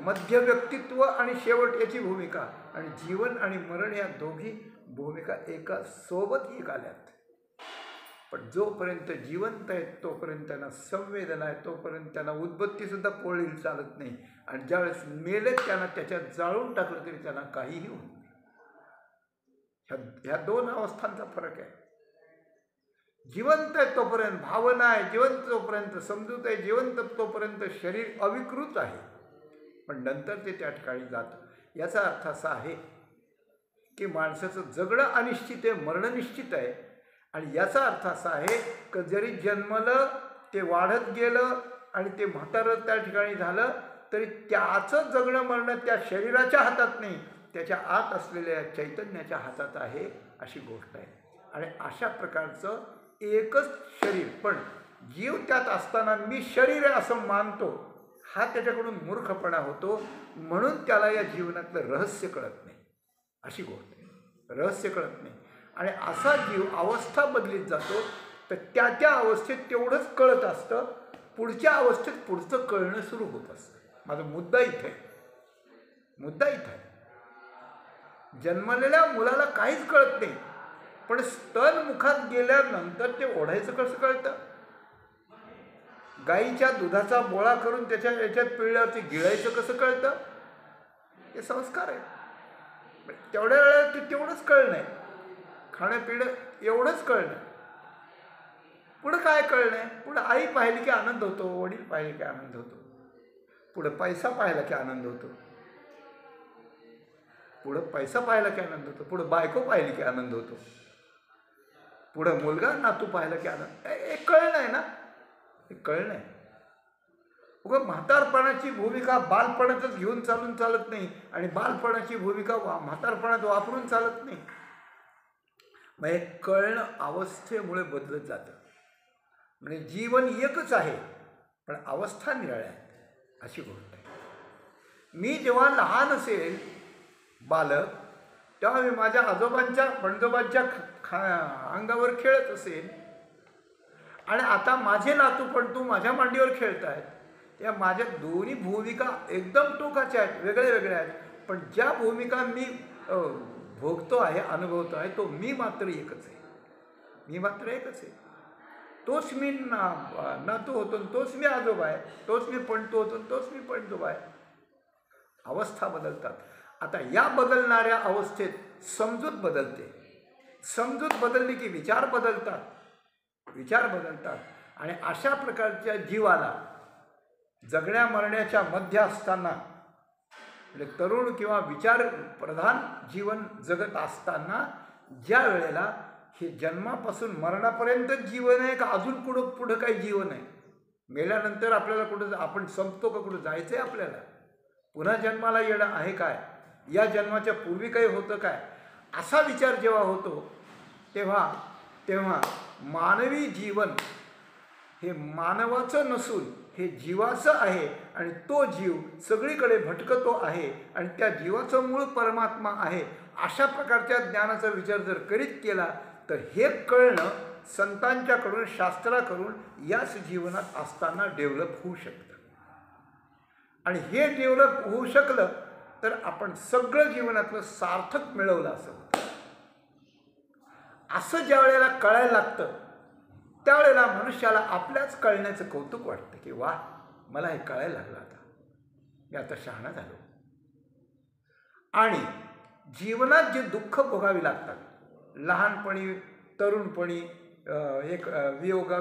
मध्य व्यक्तित्व आणि शेवट याची भूमिका, आणि जीवन आणि मरण या दोघी भूमिका एका सोबत एक आल्यात. पण जोपर्यंत जिवंत आहेत तोपर्यंत त्यांना संवेदना आहे, तोपर्यंत त्यांना उद्बत्तीसुद्धा पोळी चालत नाही. आणि ज्यावेळेस मेलेत त्यांना त्याच्यात जाळून टाकलं तरी त्यांना काहीही होत नाही. ह्या दोन अवस्थांचा फरक आहे. जिवंत आहे तोपर्यंत भावना आहे, जिवंत तोपर्यंत समजूत आहे, जिवंत तोपर्यंत शरीर अविकृत आहे, पण नंतर ते त्या ठिकाणी जातं. याचा अर्थ असा आहे की माणसाचं जगणं अनिश्चित आहे, मरण निश्चित आहे. आणि याचा अर्थ असा आहे की जरी जन्मलं, ते वाढत गेलं आणि ते म्हातारं त्या ठिकाणी झालं, तरी त्याचं जगणं मरणं त्या शरीराच्या हातात नाही, त्याच्या आत असलेल्या चैतन्याच्या हातात आहे, अशी गोष्ट आहे. आणि अशा प्रकारचं एकच शरीर, पण जीव त्यात असताना मी शरीर आहे असं मानतो, हा त्याच्याकडून मूर्खपणा होतो. म्हणून त्याला या जीवनातलं रहस्य कळत नाही, अशी गोष्ट आहे. रहस्य कळत नाही आणि असा जीव अवस्था बदलीत जातो. तर त्या त्या अवस्थेत तेवढंच कळत असतं, पुढच्या अवस्थेत पुढचं कळणं सुरू होत असतं. माझा मुद्दा इथे आहे, मुद्दा इथे आहे. जन्मलेल्या मुलाला काहीच कळत नाही, पण स्तन मुखात गेल्यानंतर ते ओढायचं कसं कळतं. गाईच्या दुधाचा बोळा करून त्याच्या याच्यात पिळल्यावरती गिळायचं कसं कळतं. हे संस्कार आहे. तेवढ्या वेळेला ते तेवढंच कळणं आहे, खाणं पिणं एवढंच कळणं. पुढं काय कळणं आहे. पुढं आई पाहिली की आनंद होतो, वडील पाहिले की आनंद होतो, पुढं पैसा पाहिला की आनंद होतो, पुढं पैसा पाहिला की आनंद होतो, पुढं बायको पाहिली की आनंद होतो, पुढं मुलगा नातू पाहिला की आनंद. हे कळणं आहे ना, हे कळणं आहे. उगा म्हातारपणाची भूमिका बालपणातच घेऊन चालून चालत नाही आणि बालपणाची भूमिका म्हातारपणात वापरून चालत नाही. मग हे कळणं अवस्थेमुळे बदलत जातं. म्हणजे जीवन एकच आहे पण अवस्था निराळ्या आहेत, अशी गोष्ट आहे. मी जेव्हा लहान असेल बालक, तेव्हा मी माझ्या आजोबांच्या पणजोबांच्या अंगावर खेळत असेल आणि आता माझे नातू पण तू माझ्या मांडीवर खेळत आहेत. या माझ्या दोन्ही भूमिका एकदम टोकाच्या आहेत, वेगळ्या वेगळ्या आहेत, पण ज्या भूमिका मी भोगतो आहे, अनुभवतो आहे, तो मी मात्र एकच आहे. मी मात्र एकच आहे. तोच मी नातू होतो, तोच मी आजोबा आहे, तोच मी पणतू होतो, तोच मी पणजोबा आहे. अवस्था बदलतात. आता या बदलणाऱ्या अवस्थेत समजूत बदलते. समजूत बदलली की विचार बदलतात आणि अशा प्रकारच्या जीवाला जगण्या मरण्याच्या मध्ये असताना, म्हणजे तरुण किंवा विचारप्रधान जीवन जगत असताना, ज्या वेळेला हे जन्मापासून मरणापर्यंत जीवन आहे का अजून पुढं काही जीवन आहे, मेल्यानंतर आपल्याला कुठं आपण संपतो का, कुठं जायचं आहे आपल्याला, पुन्हा जन्माला येणं आहे काय, या जन्माच्या पूर्वी काही होतं काय, असा विचार जेव्हा होतो तेव्हा मानवी जीवन हे मानवाचं नसून हे जीवाचं आहे आणि तो जीव सगळीकडे भटकतो आहे आणि त्या जीवाचं मूळ परमात्मा आहे. अशा प्रकारच्या ज्ञानाचा विचार जर करीत केला तर हे कळणं संतांच्याकडून, शास्त्राकडून याच जीवनात असताना डेव्हलप होऊ शकतं. आणि हे डेव्हलप होऊ शकलं तर आपण सगळं जीवनातलं सार्थक मिळवलं असं ज्या वेळेला कळायला लागतं त्यावेळेला मनुष्याला आपल्याच कळण्याचं कौतुक वाटतं की वा, मला हे कळायला लागलं, आता मी आता शहाणा झालो. आणि जीवनात जे दुःख भोगावी लागतात, लहानपणी, तरुणपणी, एक वियोग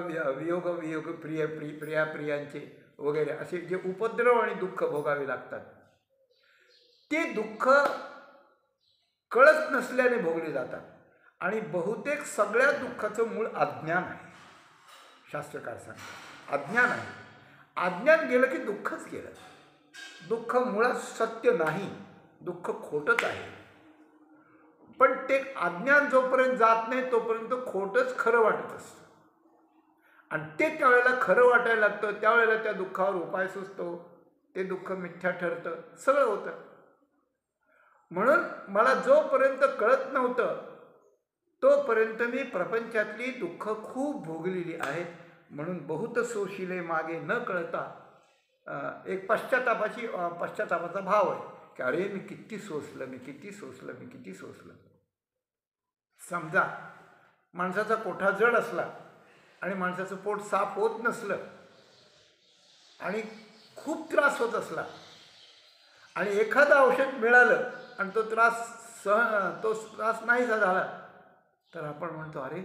प्रियांचे वगैरे असे जे उपद्रव आणि दुःख भोगावे लागतात, ते दुःख कळत नसल्याने भोगले जातात. आणि बहुतेक सगळ्या दुःखाचं मूळ अज्ञान आहे. शास्त्रकार सांगतात अज्ञान आहे. अज्ञान गेलं की दुःखच गेलं. दुःख मुळात सत्य नाही, दुःख खोटंच आहे. पण ते अज्ञान जोपर्यंत जात नाही तोपर्यंत खोटंच खरं वाटत असतं. आणि ते त्यावेळेला खरं वाटायला लागतं, त्यावेळेला त्या दुःखावर उपाय सुचतो, ते दुःख मिथ्या ठरतं, सगळं होतं. म्हणून मला जोपर्यंत कळत नव्हतं तोपर्यंत मी प्रपंचातली दुःख खूप भोगलेली आहेत. म्हणून बहुत सोशिले मागे न कळता एक पश्चातापाचा भाव आहे की अरे मी किती सोसलं. समजा माणसाचा कोठा जड असला आणि माणसाचं पोट साफ होत नसलं आणि खूप त्रास होत असला आणि एखादं औषध मिळालं आणि तो त्रास नाही झाला तर आपण म्हणतो अरे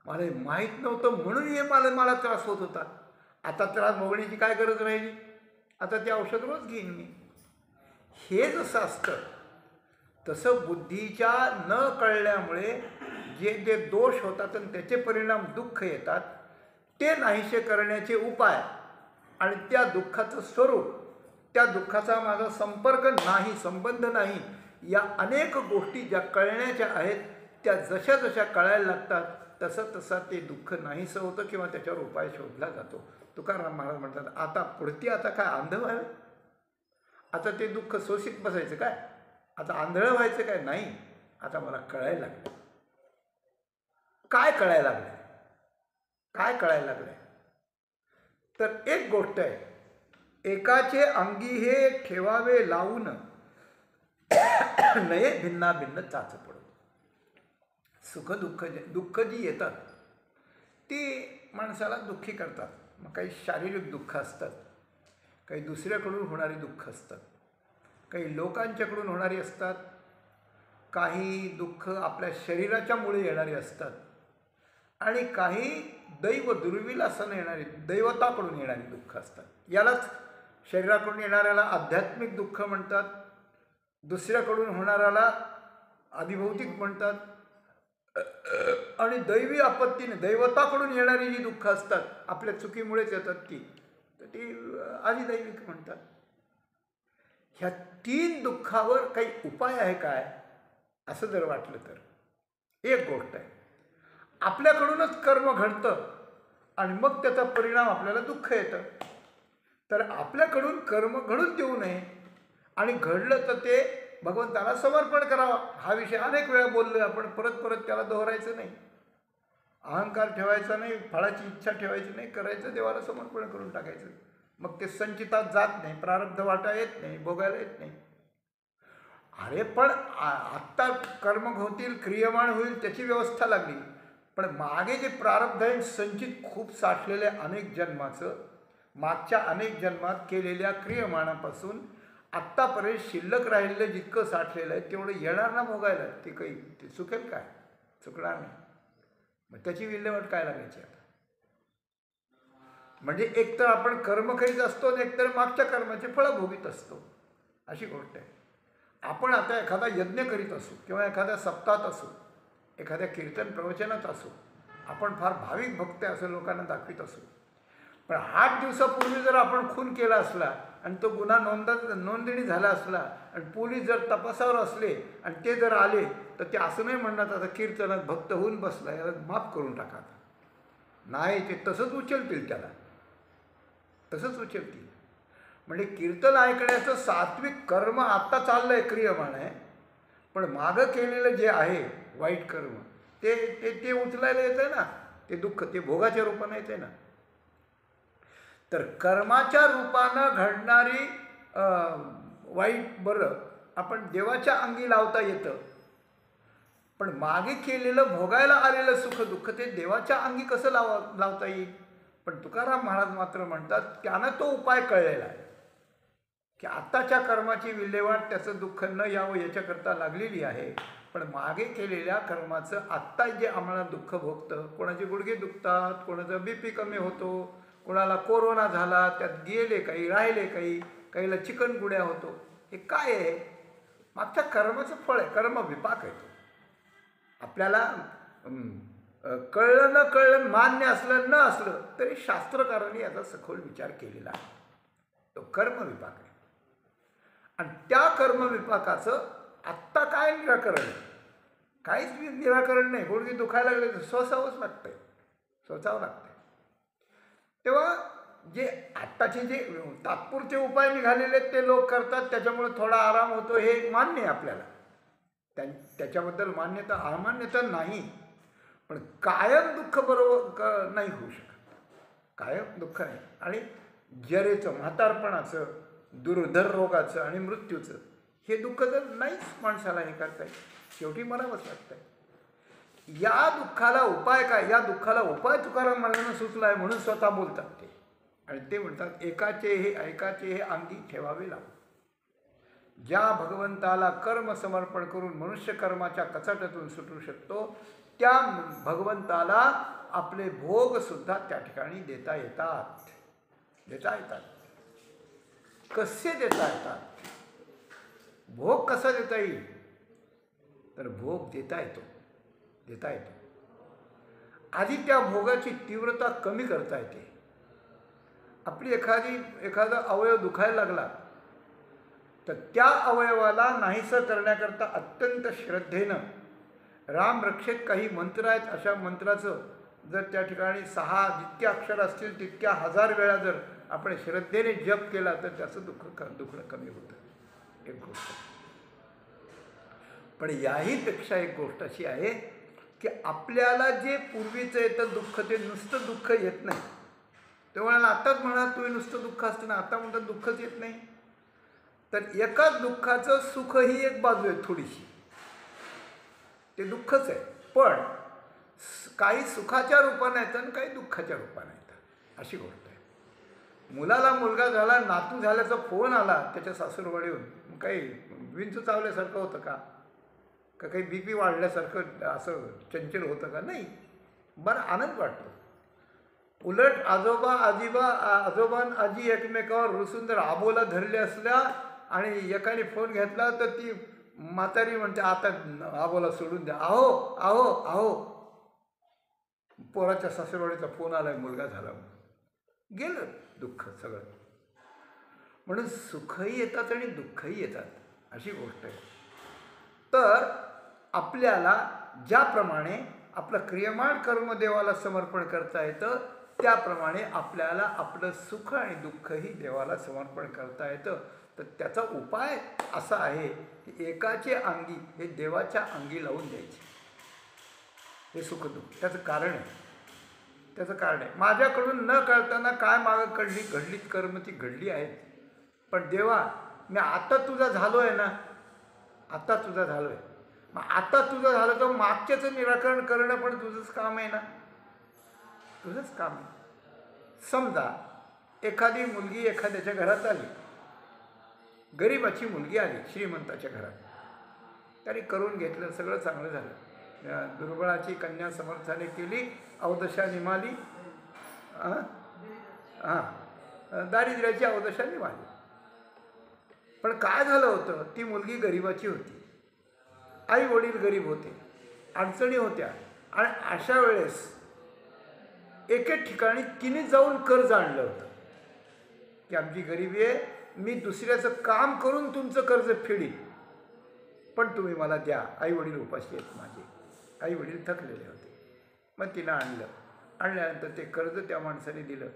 मला माहीत नव्हतं म्हणून हे मला त्रास होत होता. आता त्रास भोगण्याची काय गरज राहिली, आता ते औषध रोज घेईन मी. हे जसं असतं तसं बुद्धीच्या न कळल्यामुळे जे दोष होतात आणि त्याचे परिणाम दुःख येतात ते नाहीसे करण्याचे उपाय आणि त्या दुःखाचं स्वरूप, त्या दुःखाचा माझा संबंध नाही, या अनेक गोष्टी ज्या कळण्याच्या आहेत त्या जशा कळायला लागतात तसं ते दुःख नाहीसं होतं किंवा त्याच्यावर उपाय शोधला जातो. तुकाराम महाराज म्हणतात आता काय अंध व्हावे, आता ते दुःख शोषित बसायचं काय, आता आंधळं व्हायचं काय, नाही, आता मला कळायला लागलं. काय कळायला लागलंय तर एक गोष्ट आहे, एकाचे अंगी हे ठेवावे लावून नये भिन्ना चाच पडो. दुःख जी येतात ती माणसाला दुःखी करतात. मग काही शारीरिक दुःख असतात, काही दुसऱ्याकडून होणारी दुःख असतात, काही लोकांच्याकडून होणारी असतात, काही दुःख आपल्या शरीराच्यामुळे येणारी असतात आणि काही दुर्विलासाने येणारी, दैवताकडून येणारी दुःख असतात. यालाच शरीराकडून येणाऱ्याला आध्यात्मिक दुःख म्हणतात, दुसऱ्याकडून होणाऱ्याला अधिभौतिक म्हणतात आणि दैवी आपत्तीने दैवताकडून येणारी जी दुःख असतात आपल्या चुकीमुळेच येतात ती अधिदैविक म्हणतात. ह्या 3 दुःखावर काही उपाय आहे काय असं जर वाटलं तर एक गोष्ट आहे, आपल्याकडूनच कर्म घडतं आणि मग त्याचा परिणाम आपल्याला दुःख येतं. तर आपल्याकडून कर्म घडून देऊ नये आणि घडलं तर ते भगवंताला समर्पण करावा. हा विषय अनेक वेळा बोललो आपण, परत त्याला दोहरायचं नाही. अहंकार ठेवायचा नाही, फळाची इच्छा ठेवायची नाही, करायचं देवाला समर्पण करून टाकायचं. मग ते संचितात जात नाही, प्रारब्ध वाटा येत नाही, भोगायला येत नाही. अरे पण आत्ता कर्म होतील, क्रियमाण होईल त्याची व्यवस्था लागली, पण मागे जे प्रारब्ध आहे संचित खूप साठलेल्या अनेक जन्माचं, मागच्या अनेक जन्मात केलेल्या क्रियमाणापासून आत्तापर्यंत शिल्लक राहिलेलं जितकं साठलेलं आहे तेवढं येणार ना भोगायला. ते काही ते चुकेल काय? चुकणार नाही. मग त्याची विल्हेवाट काय लागायची आता? म्हणजे एकतर आपण कर्म करीत असतो आणि एकतर मागच्या कर्माचे फळं भोगीत असतो, अशी गोष्ट आहे. आपण आता एखादा यज्ञ करीत असू किंवा एखाद्या सप्ताहात असू, एखाद्या कीर्तन प्रवचनात असू, आपण फार भाविक भक्त आहे असं लोकांना दाखवित असू, पण 8 दिवसापूर्वी जर आपण खून केला असला आणि तो गुन्हा नोंदणी झाला असला आणि पोलीस जर तपासावर असले आणि ते जर आले तर ते असं नाही म्हणणार आता कीर्तनात भक्त होऊन बसला, याला माफ करून टाका. नाही, ते तसंच उचलतील, त्याला तसंच उचलतील. म्हणजे कीर्तन ऐकण्याचं सात्विक कर्म आत्ता चाललंय, क्रियमान आहे, पण मागं केलेलं जे आहे वाईट कर्म ते ते ते उचलायला येतं ना, ते दुःख ते भोगाच्या रूपाने येते ना. तर कर्माच्या रूपानं घडणारी वाईट बरं आपण देवाच्या अंगी लावता येतं, पण मागे केलेलं भोगायला आलेलं सुख दुःख ते देवाच्या अंगी कसं लावता येईल? पण तुकाराम महाराज मात्र म्हणतात त्यानं तो उपाय कळलेला आहे की आत्ताच्या कर्माची विल्हेवाट त्याचं दुःख न यावं याच्याकरता लागलेली आहे, पण मागे केलेल्या कर्माचं आत्ता जे आम्हाला दुःख भोगतं, कोणाचे गुडघे दुखतात, कोणाचा BP कमी होतो, कोणाला कोरोना झाला त्यात गेले काही, राहिले काही, काहीला चिकनगुन्या होतो, हे काय आहे? मागच्या कर्माचं फळ आहे, कर्म विपाक आहे तो. आपल्याला कळलं न कळलं, मान्य असलं न असलं तरी शास्त्रकारांनी याचा सखोल विचार केलेला आहे. तो कर्मविपाक आहे आणि त्या कर्मविपाकाचं आत्ता काय निराकरण आहे? काहीच निराकरण नाही. गुडघे दुखायला लागले तर सोसावंच लागतंय, सोसावं लागतंय. तेव्हा जे आत्ताचे जे तात्पुरते उपाय निघालेले आहेत ते लोक करतात, त्याच्यामुळे थोडा आराम होतो, हे मान्य आहे आपल्याला, त्याच्याबद्दल मान्यता अमान्यता नाही. पण कायम दुःख बरोबर नाही होऊ शकत, कायम दुःख नाही. आणि जरेचं, म्हातारपणाचं, दुर्धर रोगाचं आणि मृत्यूचं हे दुःख जर नाहीच माणसाला हे करता येईल, शेवटी मरावंच लागतंय. या दुःखाला उपाय काय? या दुःखाला उपाय तुकाराम महाराजांना सुचला आहे म्हणून स्वतः बोलतात ते, आणि ते म्हणतात एकाचे हे ऐकाचे हे अंगी ठेवावे लागू. ज्या भगवंताला कर्म समर्पण करून मनुष्य कर्माच्या कचाट्यातून सुटू शकतो त्या भगवंताला आपले भोग सुद्धा त्या ठिकाणी देता येतात. कसे देता येतात? भोग कसा देता येईल? तर भोग देता येतो. आधी त्या भोगाची तीव्रता कमी करता येते. आपली एखादा अवयव दुखायला लागला तर त्या अवयवाला नाहीसं करण्याकरता अत्यंत श्रद्धेनं राम रक्षेत काही मंत्र आहेत, अशा मंत्राचं जर त्या ठिकाणी 6 जितके अक्षर असतील तितक्या 1000 वेळा जर आपण श्रद्धेने जप केला तर त्याचं दुखणं कमी होतं. एक गोष्ट. पण याहीपेक्षा एक गोष्ट अशी आहे की आपल्याला जे पूर्वीचं येतं दुःख ते नुसतं दुःख येत नाही. ते म्हणाला आत्ताच म्हणा तुम्ही नुसतं दुःख असतं ना, आता म्हणतात दुःखच येत नाही. तर एकाच दुःखाचं सुख ही एक बाजू आहे थोडीशी, ते दुःखच आहे, पण काही सुखाच्या रूपाने येतं आणि काही दुःखाच्या रूपाने येतं, अशी गोष्ट आहे. मुलाला मुलगा झाला, नातू झाल्याचा फोन आला त्याच्या सासूरवाडीहून, मग काही विंचू चावल्यासारखं होतं का काही BP वाढल्यासारखं असं चंचल होतं का? नाही, बरं आनंद वाटतो. उलट आजोबा आणि आजी एकमेकावर रुसून जर आबोला धरले असल्या आणि एकाने फोन घेतला तर ती म्हातारी म्हणते आता आबोला सोडून द्या. अहो पोराच्या सासरवाडीचा फोन आलाय, मुलगा झाला, गेलं दुःख सगळं. म्हणून सुखही येतात आणि दुःखही येतात, अशी गोष्ट आहे. तर आपल्याला ज्याप्रमाणे आपलं क्रियमाण कर्म देवाला समर्पण करता येतं त्याप्रमाणे आपल्याला आपलं सुख आणि दुःखही देवाला समर्पण करता येतं. तर त्याचा उपाय असा आहे की एकाचे अंगी हे देवाच्या अंगी लावून द्यायचे. हे सुख दुःख त्याचं कारण आहे. माझ्याकडून न कळताना काय मागं घडलीत कर्म ती घडली आहेत, पण देवा मी आता तुझा झालो आहे ना, मग आता तुझं झालं तर मागच्याचं निराकरण करणं पण तुझंच काम आहे ना, तुझंच काम आहे. समजा एखादी मुलगी एखाद्याच्या घरात आली, गरीबाची मुलगी आली श्रीमंताच्या घरात, त्याने करून घेतलं, सगळं चांगलं झालं, दुर्बळाची कन्या समर्थाने केली, अवदशा निमाली, दारिद्र्याची अवदशा निमाली. पण काय झालं होतं, ती मुलगी गरीबाची होती, आई वडील गरीब होते, अडचणी होत्या, आणि अशा वेळेस एके ठिकाणी तिने जाऊन कर्ज आणलं होतं की आमची गरिबी आहे, मी दुसऱ्याचं काम करून तुमचं कर्ज फेडीन, पण तुम्ही मला द्या, आई वडील उपाशी आहेत माझे, आई वडील थकलेले होते. मग तिनं आणल्यानंतर ते कर्ज त्या माणसाने दिलं,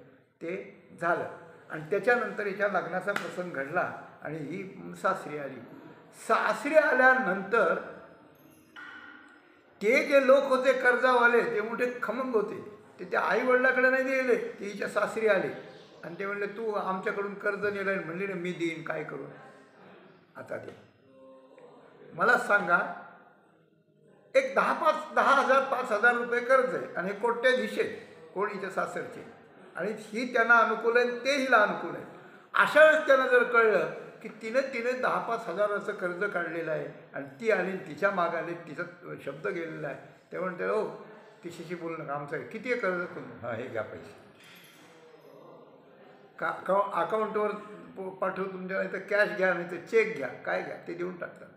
ते झालं. आणि त्याच्यानंतर हिच्या लग्नाचा प्रसंग घडला आणि ही सासरी आली. सासरी आल्यानंतर ते जे लोक होते कर्जावाले, ते मोठे खमंग होते, ते त्या आई वडिलाकडे नाही दिले, ते हिच्या सासरी आले आणि ते म्हणले तू आमच्याकडून कर्ज नेलं, म्हणले ना मी देईन, काय करू आता दे. मला सांगा, एक 10,000 5,000 रुपये कर्ज आहे आणि हे कोट्याधीश आहेत, कोण हिच्या सासरचे, आणि ही त्यांना अनुकूल आहे, ते हिला अनुकूल आहे. अशा वेळेस त्यांना जर कळलं की तिने 10,000-5,000 कर्ज काढलेलं आहे आणि ती आली तिच्या मागाले, तिचा शब्द गेलेला आहे, ते म्हणते हो तिच्याशी बोलू नका, आमचं किती आहे कर्ज, हां हे घ्या पैसे, अकाउंटवर पाठवू तुमच्या, नाही तर कॅश घ्या, नाही तर चेक घ्या, काय घ्या, ते देऊन टाकतात.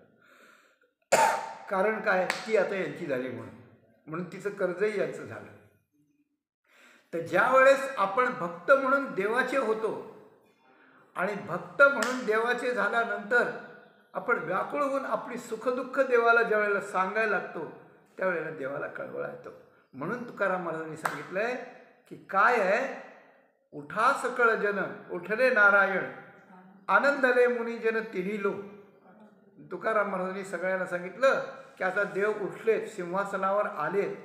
कारण काय, ती आता यांची झाली म्हणून तिचं कर्जही यांचं झालं. तर ज्या वेळेस आपण भक्त म्हणून देवाचे होतो आणि भक्त म्हणून देवाचे झाल्यानंतर आपण व्याकुळ होऊन आपली सुखदुःख देवाला ज्या वेळेला सांगायला लागतो, त्यावेळेला देवाला कळवळा येतो. म्हणून तुकाराम महाराजांनी सांगितलंय की काय आहे, उठा सकळ जन उठले नारायण, आनंदले मुनिजन तिन्ही लोक. तुकाराम महाराजांनी सगळ्यांना सांगितलं की आता देव उठलेत, सिंहासनावर आलेत,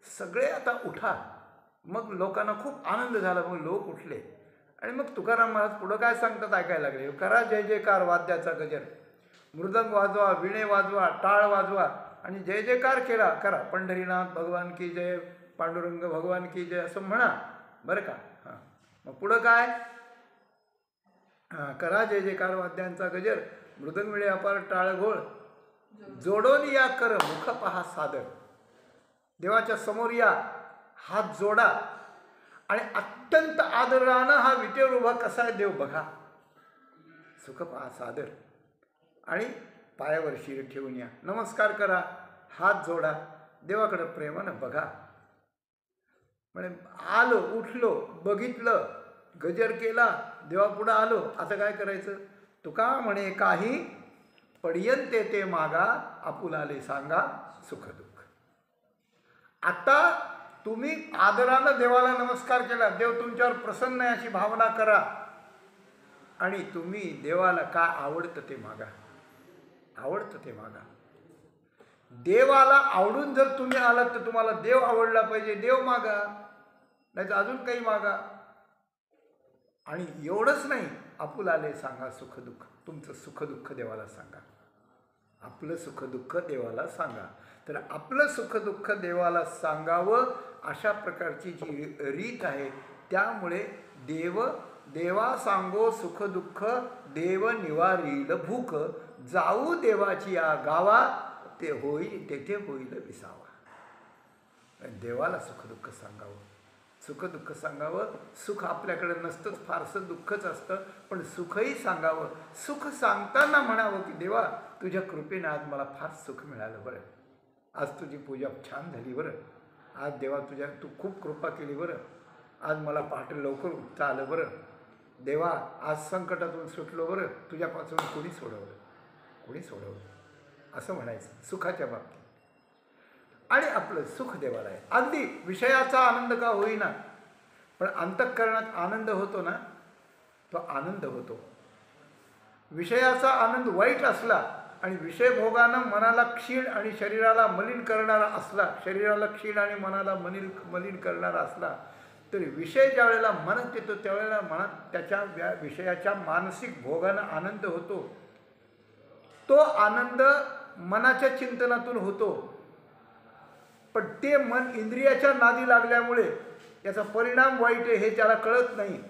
सगळे आता उठा. मग लोकांना खूप आनंद झाला, मग लोक उठले. आणि मग तुकाराम महाराज पुढं काय सांगतात ऐकायला लागले, करा जय जयकार वाद्याचा गजर, मृदंग वाजवा, विणे वाजवा, टाळ वाजवा आणि जय जयकार केला करा, पंढरीनाथ भगवान की जय, पांडुरंग भगवान की जय असं म्हणा बरं का. हां, मग पुढं काय, करा जय जयकार वाद्यांचा गजर, मृदंग विणे अपार टाळ घोळ, जोडून या कर मुख पहा सादर. देवाच्या समोर या, हात जोडा आणि अत्यंत आदरानं हा विटेवर उभा कसा आहे देव बघा, सुख पहा सादर, आणि पायावर शिर ठेवून या, नमस्कार करा, हात जोडा, देवाकडं प्रेमानं बघा. म्हणजे आलो, उठलो, बघितलं, गजर केला, देवापुढं आलो, आता काय करायचं. तुका म्हणे काही पडियंते ते मागा, आपुलाले सांगा सुख दुःख. आता तुम्ही आदरानं देवाला नमस्कार केला, देव तुमच्यावर प्रसन्न आहे अशी भावना करा, आणि तुम्ही देवाला काय आवडतं ते मागा, आवडतं ते मागा. देवाला आवडून जर तुम्ही आलात तर तुम्हाला देव आवडला पाहिजे, देव मागा, नाही तर अजून काही मागा. आणि एवढंच नाही, आपुलाले सांगा सुख दुःख, तुमचं सुख दुःख देवाला सांगा, आपलं सुख दुःख देवाला सांगा. तर आपलं सुख दुःख देवाला सांगावं अशा प्रकारची जी रीत आहे, त्यामुळे देवा सांगो सुख दुःख, देव निवारील भूक, जाऊ देवाची या गावा, ते होईल तेथे होईल विसावा. देवाला सुख दुःख सांगावं, सुख दुःख सांगावं. सुख आपल्याकडे नसतंच, फारसं दुःखच असतं, पण सुखही सांगावं. सुख सांगताना म्हणावं की देवा तुझ्या कृपेने आज मला फार सुख मिळालं बरं, आज तुझी पूजा छान झाली बरं, आज देवा तू खूप कृपा केली बरं, आज मला पहाटे लवकर उठता आलं बरं, देवा आज संकटातून सुटलो बरं, तुझ्यापासून कोणी सोडवलं, असं म्हणायचं सुखाच्या बाबतीत. आणि आपलं सुख देवाला आहे. अगदी विषयाचा आनंद का होईना, पण अंतःकरणात आनंद होतो ना, तो आनंद होतो. विषयाचा आनंद वाईट असला आणि विषय भोगानं मनाला क्षीण आणि शरीराला मलिन करणारा असला, शरीराला क्षीण आणि मनाला मलिन करणारा असला, तरी विषय ज्या वेळेला मनात येतो त्यावेळेला मनात त्याच्या विषयाच्या मानसिक भोगानं आनंद होतो. तो आनंद मनाच्या चिंतनातून होतो, पण ते मन इंद्रियाच्या नादी लागल्यामुळे याचा परिणाम वाईट आहे हे त्याला कळत नाही.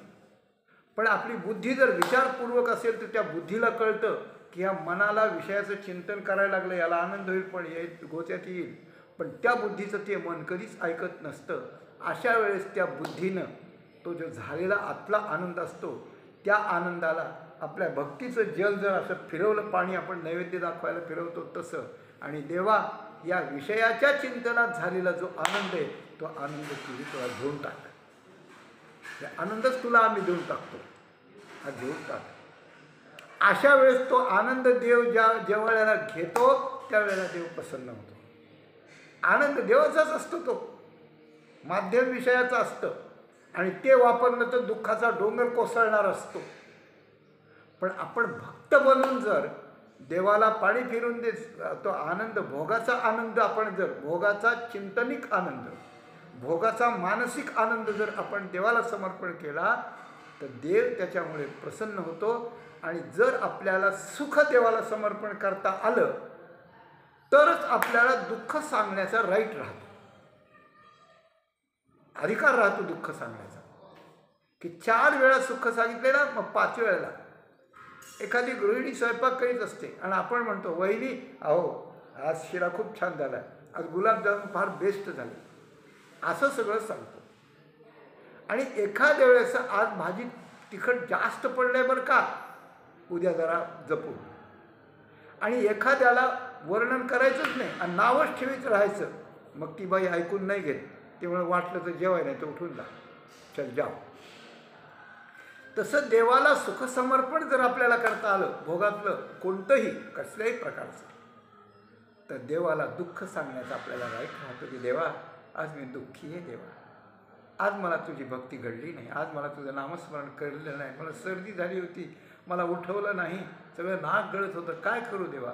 पण आपली बुद्धी जर विचारपूर्वक असेल तर त्या बुद्धीला कळतं की या मनाला विषयाचं चिंतन करायला लागलं, याला आनंद होईल, पण येईल, गोत्यात येईल, पण त्या बुद्धीचं ते मन कधीच ऐकत नसतं. अशा वेळेस त्या बुद्धीनं तो जो झालेला आतला आनंद असतो त्या आनंदाला आपल्या भक्तीचं जल जर असं फिरवलं, पाणी आपण नैवेद्य दाखवायला फिरवतो तसं, आणि देवा या विषयाच्या चिंतनात झालेला जो आनंद आहे तो आनंद तुला घेऊन टाक, आनंदच तुला आम्ही देऊन टाकतो, हा घेऊन टाक. अशा वेळेस तो आनंद देव ज्या वेळेला घेतो त्यावेळेला देव प्रसन्न होतो. आनंद देवाचाच असतो, तो माध्यम विषयाचा असतं आणि ते वापरलं तर दुःखाचा डोंगर कोसळणार असतो. पण आपण भक्त बनून जर देवाला पाणी फिरून दे, तो आनंद, भोगाचा आनंद, आपण जर भोगाचा चिंतनिक आनंद, भोगाचा मानसिक आनंद जर आपण देवाला समर्पण केला तर देव त्याच्यामुळे प्रसन्न होतो. आणि जर आपल्याला सुख देवाला समर्पण करता आलं तरच आपल्याला दुःख सांगण्याचा राईट राहतो, अधिकार राहतो दुःख सांगण्याचा. की 4 वेळा सुख सांगितले ना, मग 5 वेळेला एखादी गृहिणी स्वयंपाक करीत असते आणि आपण म्हणतो, वहिनी अहो आज शिरा खूप छान झाला, आज गुलाबजामुन फार बेस्ट झाले, असं सगळं सांगतो. आणि एखाद्या वेळेस आज भाजी तिखट जास्त पडलंय बरं का, उद्या जरा जपून. आणि एखाद्याला वर्णन करायचंच नाही आणि नावच ठेवीत राहायचं, मग ती बाई ऐकून नाही घेत, त्यामुळे वाटलं तर जेवाय नाही तर उठून जा, चल जाव. तसं देवाला सुखसमर्पण जर आपल्याला करता आलं, भोगातलं कोणतंही कसल्याही प्रकारचं, तर देवाला दुःख सांगण्याचा आपल्याला राईट राहतो की देवा आज मी दुःखी आहे, देवा आज मला तुझी भक्ती घडली नाही, आज मला तुझं नामस्मरण कळलं नाही, मला सर्दी झाली होती, मला उठवलं नाही, सगळं नाक गळत होतं, काय करू देवा,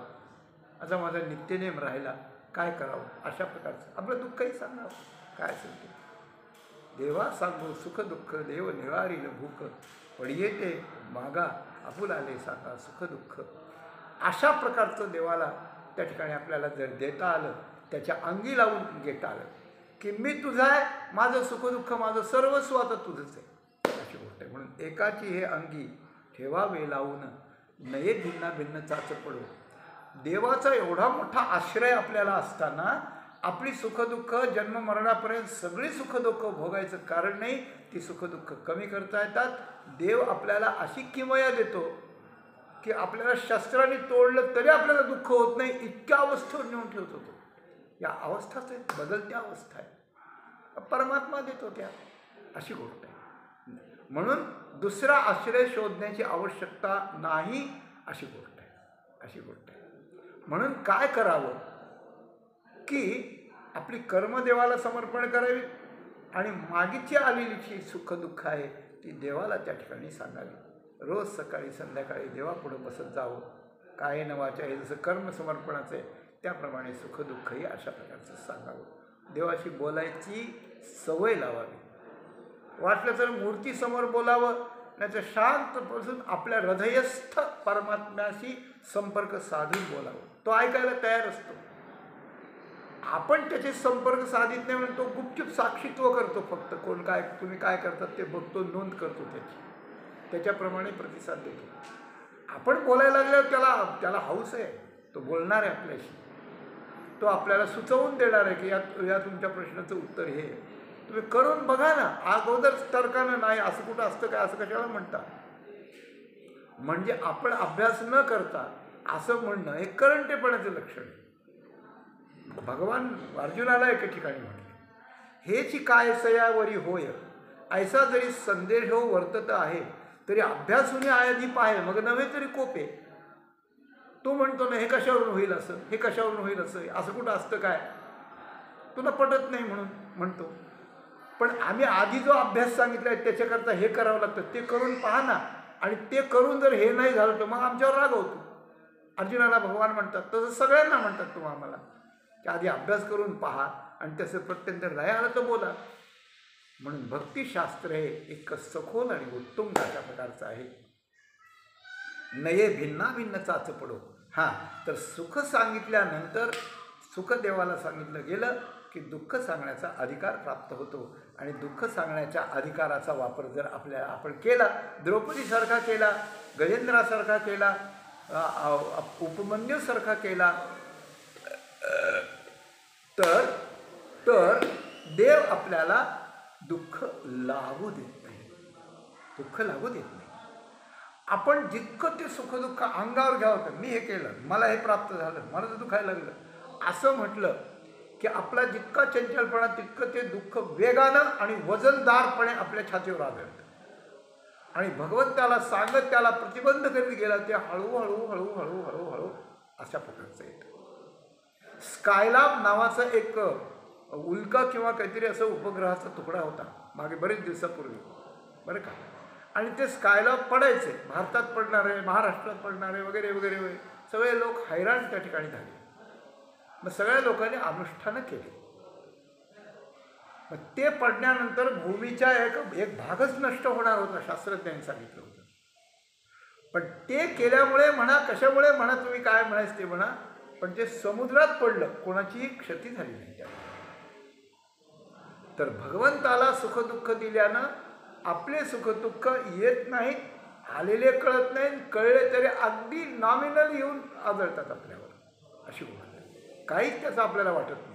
आता माझा नित्यनेम राहिला, काय करावं. अशा प्रकारचं आपलं दुःखही सांगावं, काय असेल ते. देवा सांगू सुख दुःख, देव निवारील भूक, पडिये ते मागा आपुलाले सांगा सुख दुःख. अशा प्रकारचं देवाला त्या ठिकाणी आपल्याला जर देता आलं, त्याच्या अंगी लावून घेता आलं की मी तुझा आहे, माझं सुखदुःख, माझं सर्वस्व आता तुझंच आहे, अशी गोष्ट आहे. म्हणून एकाची हे अंगी ठेवावे लावून, नये भिन्ना भिन्न चाच पडो. देवाचा एवढा मोठा आश्रय आपल्याला असताना आपली सुखदुःख जन्ममरणापर्यंत सगळी सुखदुःख भोगायचं कारण नाही, ती सुखदुःख कमी करता येतात. देव आपल्याला अशी किमया देतो की आपल्याला शस्त्राने तोडलं तरी आपल्याला दुःख होत नाही, इतक्या अवस्थेवर नेऊन ठेवतो तो. या अवस्थाच आहेत, बदलत्या अवस्था आहे, परमात्मा देतो त्या, अशी गोष्ट आहे. म्हणून दुसरा आश्रय शोधण्याची आवश्यकता नाही, अशी गोष्ट आहे, अशी गोष्ट आहे. म्हणून काय करावं की आपली कर्मदेवाला समर्पण करावी आणि मागीची आलेली जी सुखदुःख आहे ती देवाला त्या ठिकाणी सांगावी. रोज सकाळी संध्याकाळी देवापुढं बसत जावं, काय न वाचा, हे जसं कर्मसमर्पणाचं आहे त्याप्रमाणे सुखदुःखही अशा प्रकारचं सांगावं. देवाशी बोलायची सवय लावावी, वाटलं तर मूर्तीसमोर बोलावं, नाही तर शांत बसून आपल्या हृदयस्थ परमात्म्याशी संपर्क साधून बोलावं. तो ऐकायला तयार असतो. आपण त्याचे संपर्क साधित नाही म्हणून तो गुपचूप साक्षीत्व करतो, फक्त कोण काय तुम्ही काय करतात ते बघतो, नोंद करतो त्याची, त्याच्याप्रमाणे प्रतिसाद देतो. आपण बोलायला लागल्यावर त्याला हौस आहे, तो बोलणार आहे आपल्याशी, तो आपल्याला सुचवून देणार आहे की या तुमच्या प्रश्नाचं उत्तर हे तुम्ही करून बघा ना, अगोदर तर्कानं नाही, असं कुठं असतं काय, असं कशाला म्हणता. म्हणजे आपण अभ्यास न करता असं म्हणणं हे करंटेपणाचं लक्षण आहे. भगवान अर्जुनाला एके ठिकाणी म्हटले, हेची काय सयावरी होय, ऐसा जरी संदेश हो वर्तत आहे, तरी अभ्यासूने आयदीप आहे, मग नव्हे तरी कोपे. तो म्हणतो ना, हे कशावरून होईल असं, हे कशावरून होईल असं, असं कुठं असतं काय, तुला पटत नाही म्हणून म्हणतो. पण आम्ही आधी जो अभ्यास सांगितला आहे त्याच्याकरता हे करावं लागतं, ते करून पहा ना, आणि ते करून जर हे नाही झालं तर मग आमच्यावर राग होतो. अर्जुनाला भगवान म्हणतात, तसं सगळ्यांना म्हणतात तुम्हा आम्हाला की आधी अभ्यास करून पहा आणि त्याचं प्रत्यंतर नाही आलं तर बोला. म्हणून भक्तिशास्त्र हे इतकं सखोल आणि उत्तुंग अशा प्रकारचं आहे. नये भिन्ना भिन्न चाच पडो, हां, तर सुख सांगितल्यानंतर सुख देवाला सांगितलं गेलं की दुःख सांगण्याचा अधिकार प्राप्त होतो. आणि दुःख सांगण्याच्या अधिकाराचा वापर जर आपण केला, द्रौपदीसारखा केला, गजेंद्रासारखा केला, उपमन्यूसारखा केला, तर तर देव आपल्याला दुःख लागू देत नाही. दुःख लागू देत नाही. आपण जितकं ते सुखदुःख अंगावर घ्यावं, मी हे केलं, मला हे प्राप्त झालं, मला तर दुखायला लागलं, असं म्हटलं की आपला जितका चंचलपणा तितकं ते दुःख वेगानं आणि वजनदारपणे आपल्या छातीवर आदळतं. आणि भगवंताला सांगत त्याला प्रतिबंध करीत गेला ते हळूहळू हळूहळू हळूहळू अशा प्रकारचं येतं. स्कायलॅब नावाचा एक उल्का किंवा काहीतरी असं उपग्रहाचा तुकडा होता मागे बरेच दिवसापूर्वी, बरं का. आणि ते स्कायलॅब पडायचे, भारतात पडणारे, महाराष्ट्रात पडणारे वगैरे वगैरे वगैरे, सगळे लोक हैराण त्या ठिकाणी झाले. मग सगळ्या लोकांनी अनुष्ठानं केली. मग ते पडल्यानंतर भूमीचा एक भागच नष्ट होणार होता, शास्त्रज्ञांनी सांगितलं होतं. पण ते केल्यामुळे म्हणा, कशामुळे म्हणा, तुम्ही काय म्हणायचं ते म्हणा, पण ते समुद्रात पडलं, कोणाचीही क्षती झाली नाही त्याला. तर भगवंताला सुखदुःख दिल्यानं आपले सुखदुःख येत नाहीत, आलेले कळत नाहीत, कळले तरी अगदी नॉमिनल येऊन आदळतात आपल्यावर, अशी गोष्ट आहे. काहीच त्याचं आपल्याला वाटत नाही,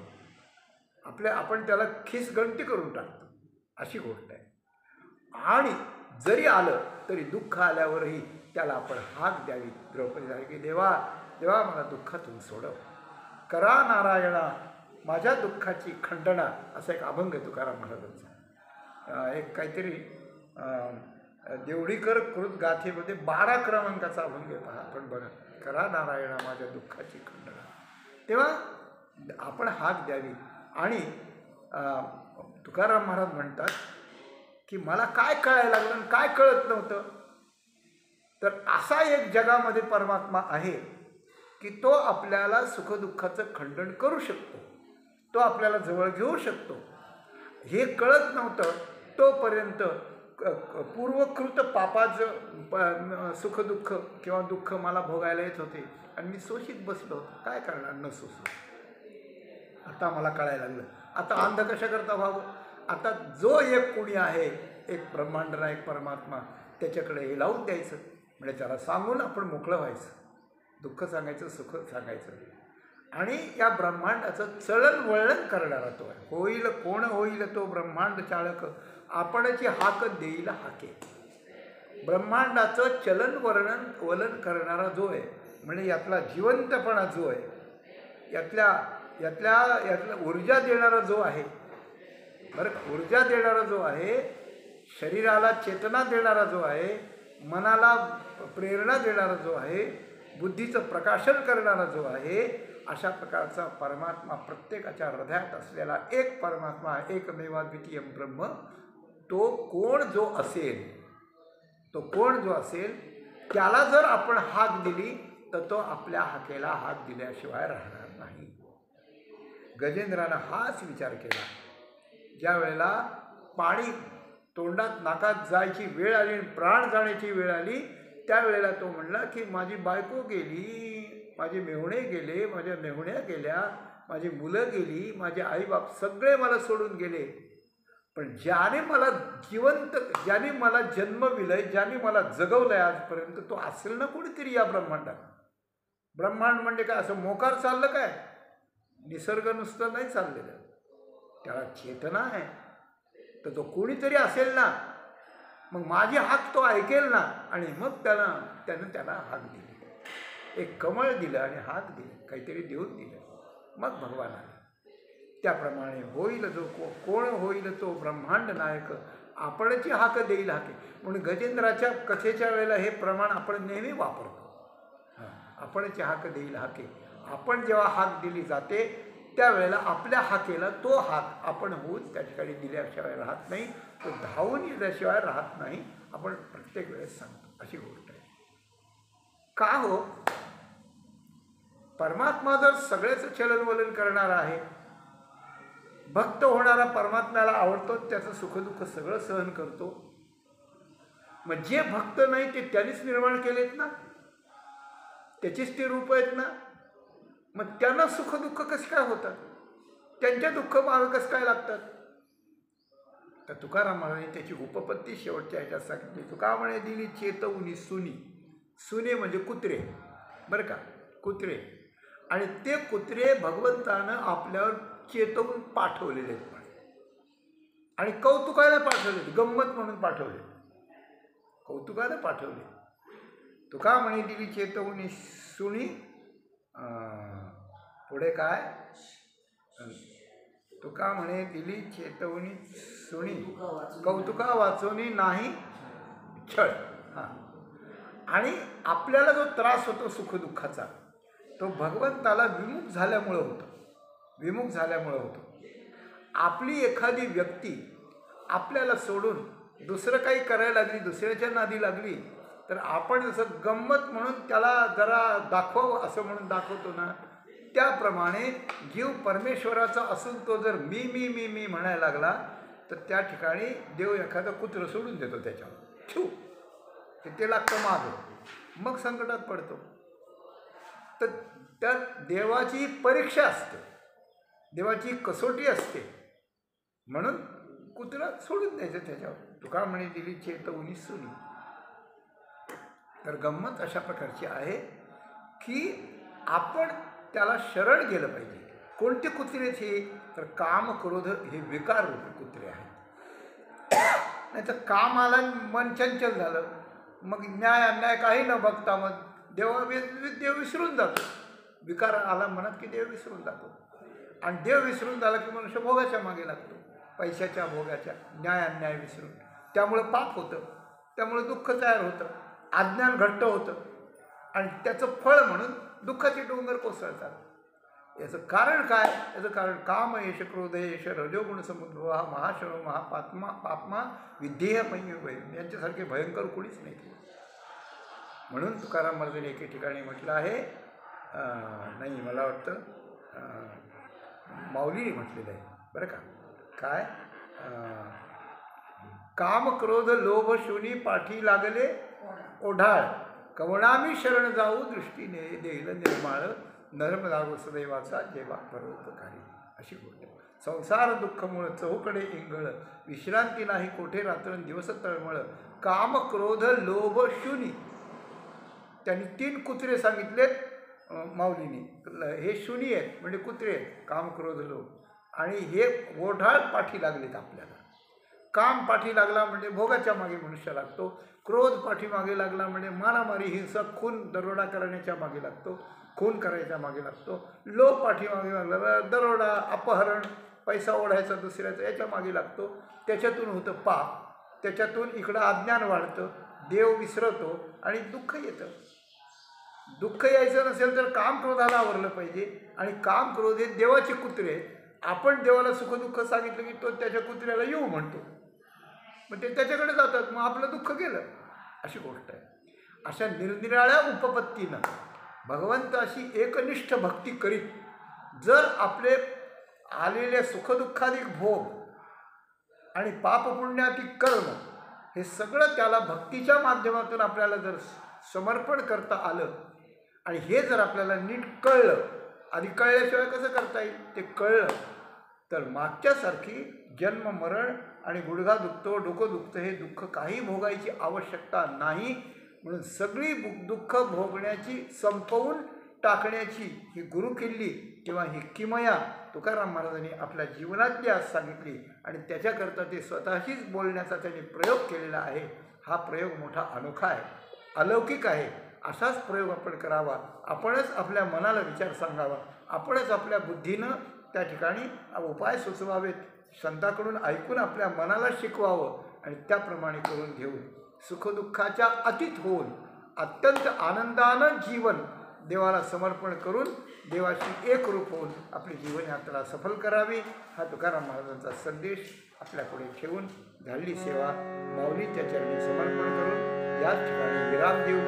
आपण त्याला खिसगंती करून टाकतो, अशी गोष्ट आहे. आणि जरी आलं तरी दुःख आल्यावरही त्याला आपण हाक द्यावी. द्रौपदी झाली की देवा देवा मला दुःखातून सोडव, करा नारायणा माझ्या दुःखाची खंडना, असा एक अभंग आहे तुकाराम महाराजांचा. एक काहीतरी देवडीकर कृत गाथेमध्ये 12 क्रमांकाचा अभंग आहे, पहा आपण बघा, करा नारायणा माझ्या दुःखाची खंडना. तेव्हा आपण हाक द्यावी. आणि तुकाराम महाराज म्हणतात की मला काय कळायला लागलं आणि काय कळत नव्हतं, तर असा एक जगामध्ये परमात्मा आहे की तो आपल्याला सुखदुःखाचं खंडन करू शकतो, तो आपल्याला जवळ घेऊ शकतो. हे कळत नव्हतं तोपर्यंत पूर्वकृत पापाचं सुखदुःख किंवा दुःख मला भोगायला येत होते आणि मी शोषित बसलो होतो. काय करणार न सोसू. आता मला कळायला लागलं, आता अंध कशा करता व्हावं. आता जो एक कोणी आहे, एक ब्रह्मांड, एक परमात्मा, त्याच्याकडे हे लावून द्यायचं, म्हणजे त्याला सांगून आपण मोकळं व्हायचं, दुःख सांगायचं, सुख सांगायचं. आणि या ब्रह्मांडाचं चळणवळण करणारा तो आहे. होईल कोण होईल तो ब्रह्मांड चालक, आपणची हाक देईल हाके. ब्रह्मांडाचं वलन करणारा जो आहे, म्हणजे यातला जिवंतपणा जो आहे, यातला ऊर्जा देणारा जो आहे, बरं का, ऊर्जा देणारा जो आहे, शरीराला चेतना देणारा जो आहे, मनाला प्रेरणा देणारा जो आहे, बुद्धीचं प्रकाशन करणारा जो आहे, अशा प्रकारचा परमात्मा प्रत्येकाच्या हृदयात असलेला एक परमात्मा, एकमेवाद्वितीय ब्रह्म, तो कोण जो असेल त्याला जर आपण हाक दिली तर तो आपल्या हाकेला हाक दिल्याशिवाय राहणार नाही. गजेंद्रानं हाच विचार केला. ज्या वेळेला पाणी तोंडात नाकात जायची वेळ आली, प्राण जाण्याची वेळ आली, त्यावेळेला तो म्हणला की माझी बायको गेली, माझे मेहुणे गेले, माझ्या मेहुण्या गेल्या, माझी मुलं गेली, माझे आईबाप सगळे मला सोडून गेले, पण ज्याने मला जन्मविलंय, ज्याने मला जगवलंय आजपर्यंत, तो असेल ना कोणीतरी या ब्रह्मांडात. ब्रह्मांड म्हणजे काय असं मोकार चाललं काय, निसर्ग नुसतं नाही चाललेलं, त्याला चेतना आहे, तर तो कोणीतरी असेल ना. मग माझी हाक तो ऐकेल ना. आणि मग त्यानं त्याला हाक दिली, एक कमळ दिलं आणि हाक दिली, काहीतरी देऊन दिलं. मग भगवान आले. त्याप्रमाणे होईल जो कोण होईल तो ब्रह्मांड नायक, आपणची हाक देईल हाके. म्हणून गजेंद्राच्या कथेच्या वेळेला हे प्रमाण आपण नेहमी वापरतो. आपणची हाक देईल हाके. आपण जेव्हा हाक दिली जाते त्यावेळेला आपल्या हाकेला तो हाक आपण होऊन त्या ठिकाणी दिल्याशिवाय राहत नाही, तो धावून दिल्याशिवाय राहत नाही, आपण प्रत्येक वेळेस सांगतो, अशी गोष्ट आहे. का हो, परमात्मा जर सगळेच चलनवलन करणारा आहे, भक्त होणारा परमात्म्याला आवडतो, त्याचं सुखदुःख सगळं सहन करतो, मग जे भक्त नाही ते त्यांनीच निर्माण केलेत ना. त्याचीच ते रूप आहेत ना. मग त्यांना सुखदुःख कसं काय होतात, त्यांच्या दुःख मागं कसं काय लागतात. तर तुकाराम महाराजांनी त्याची उपपत्ती शेवटच्या ह्याच्यात सांगितली. तुका म्हणे दिली चेतवनी सुनी. सुने म्हणजे कुत्रे बरं का, कुत्रे. आणि ते कुत्रे भगवंतानं आपल्यावर चेतवून पाठवलेले आहेत म्हणे. आणि कौतुकाला पाठवले, गंमत म्हणून पाठवले, कौतुकाला पाठवले. तुका म्हणे दिली चेतवनी सुनी. पुढे काय, तुका म्हणे दिली चेतवनी सुनी, कौतुका वाचवणी नाही छळ. हां. आणि आपल्याला जो त्रास होतो सुखदुःखाचा, तो भगवंताला विमुख झाल्यामुळं होतो, विमुख झाल्यामुळं होतो. आपली एखादी व्यक्ती आपल्याला सोडून दुसरं काही करायला लागली, दुसऱ्याच्या नादी लागली, तर आपण जसं गंमत म्हणून त्याला जरा दाखवावं असं म्हणून दाखवतो ना, त्याप्रमाणे जीव परमेश्वराचा असून तो जर मी मी मी मी म्हणायला लागला, तर त्या ठिकाणी देव एखादं कुत्रं सोडून देतो त्याच्यावर, छू ते लागतं मागं, मग संकटात पडतो. तर त्या देवाची परीक्षा असते, देवाची कसोटी असते, म्हणून कुत्रं सोडून द्यायचं त्याच्यावर. तुका म्हणे दिली चेतवनी सुनी. तर गंमत अशा प्रकारची आहे की आपण त्याला शरण गेलं पाहिजे. कोणते कुत्रे हे, तर काम क्रोध हे विकार रूपी कुत्रे आहेत. नाही तर काम आला, मन चंचल झालं, मग न्याय अन्याय काही न बघता मग देव विसरून जातो. विकार आला मनात की देव विसरून जातो. आणि देव विसरून झाला की मनुष्य भोगाच्या मागे लागतो, पैशाच्या भोगाच्या, न्याय अन्याय विसरून. त्यामुळं पाप होतं, त्यामुळं दुःख तयार होतं, अज्ञान घट्ट होतं, आणि त्याचं फळ म्हणून दुःखाचे डोंगर कोसळतात. याचं कारण काय, याचं कारण काम येश क्रोध येश रजोगुण समुद्र हा महाशनो महापात्मा पापमा विधेय मयी, यांच्यासारखे भयंकर कुणीच नाही. म्हणून तुकाराम महाराजांनी एके ठिकाणी म्हटलं आहे, नाही मला वाटतं माऊलीने म्हटलेलं आहे बरं का, काय, काम क्रोध लोभ शूनी पाठी लागले ओढाळ, कवणामी शरण जाऊ दृष्टीने देईल निर्माळ, नरम लागो सदैवाचा जेवा परोपकारी. अशी गोष्ट. संसार दुःखमुळ चहूकडे इंगळ, विश्रांती नाही कोठे रात्र दिवस तळमळ, काम क्रोध लोभ शूनी. त्यांनी 3 कुत्रे सांगितलेत माऊलीने. हे शूनी आहेत म्हणजे कुत्रे आहेत, काम क्रोध लोभ. आणि हे ओढाळ पाठी लागलेत आपल्याला. काम पाठी लागला म्हणजे भोगाच्या मागे मनुष्य लागतो, क्रोध पाठीमागे लागला म्हणजे मारामारी हिंसा खून दरोडा करण्याच्या मागे लागतो, खून करायच्या मागे लागतो. लोभ पाठीमागे लागला दरोडा अपहरण पैसा ओढायचा दुसऱ्याचा याच्या मागे लागतो. त्याच्यातून होतं पाप, त्याच्यातून इकडं अज्ञान वाढतं, देव विसरतो आणि दुःख येतं. दुःख यायचं नसेल तर काम क्रोधाला आवरलं पाहिजे. आणि काम क्रोध हे देवाचे कुत्रे. आपण देवाला सुखदुःख सांगितलं की तो त्याच्या कुत्र्याला येऊ म्हणतो, मग ते त्याच्याकडे जातात, मग आपलं दुःख गेलं. अशी गोष्ट आहे. अशा निरनिराळ्या उपपत्तीनं भगवंत अशी एकनिष्ठ भक्ती करीत जर आपले आलेले सुखदुःखाधिक भोग आणि पापपुण्याधिक कर्म हे सगळं त्याला भक्तीच्या माध्यमातून आपल्याला जर समर्पण करता आलं आणि हे जर आपल्याला नीट कळलं, आधी कळल्याशिवाय कसं करता येईल, ते कळलं तर मागच्यासारखी जन्म मरण आणि गुडघा दुखतो डोकं दुखतं हे दुःख काही भोगायची आवश्यकता नाही. म्हणून सगळी दुःख भोगण्याची संपवून टाकण्याची ही गुरुकिल्ली किंवा ही किमया तुकाराम महाराजांनी आपल्या जीवनातली आज सांगितली. आणि त्याच्याकरता ते स्वतःशीच बोलण्याचा त्यांनी प्रयोग केलेला आहे. हा प्रयोग मोठा अनोखा आहे, अलौकिक आहे. असाच प्रयोग आपण करावा. आपणच आपल्या मनाला विचार सांगावा, आपणच आपल्या बुद्धीनं त्या ठिकाणी उपाय सुचवावेत, संतांकडून ऐकून आपल्या मनाला शिकवावं आणि त्याप्रमाणे करून घेऊन सुखदुःखाच्या अतीत होऊन अत्यंत आनंदानं जीवन देवाला समर्पण करून देवाशी एकरूप होऊन आपली जीवनयात्रा सफल करावी. हा तुकाराम महाराजांचा संदेश आपल्यापुढे ठेवून झालेली सेवा माऊलीच्या चरणी समर्पण करून याच ठिकाणी विराम देऊ.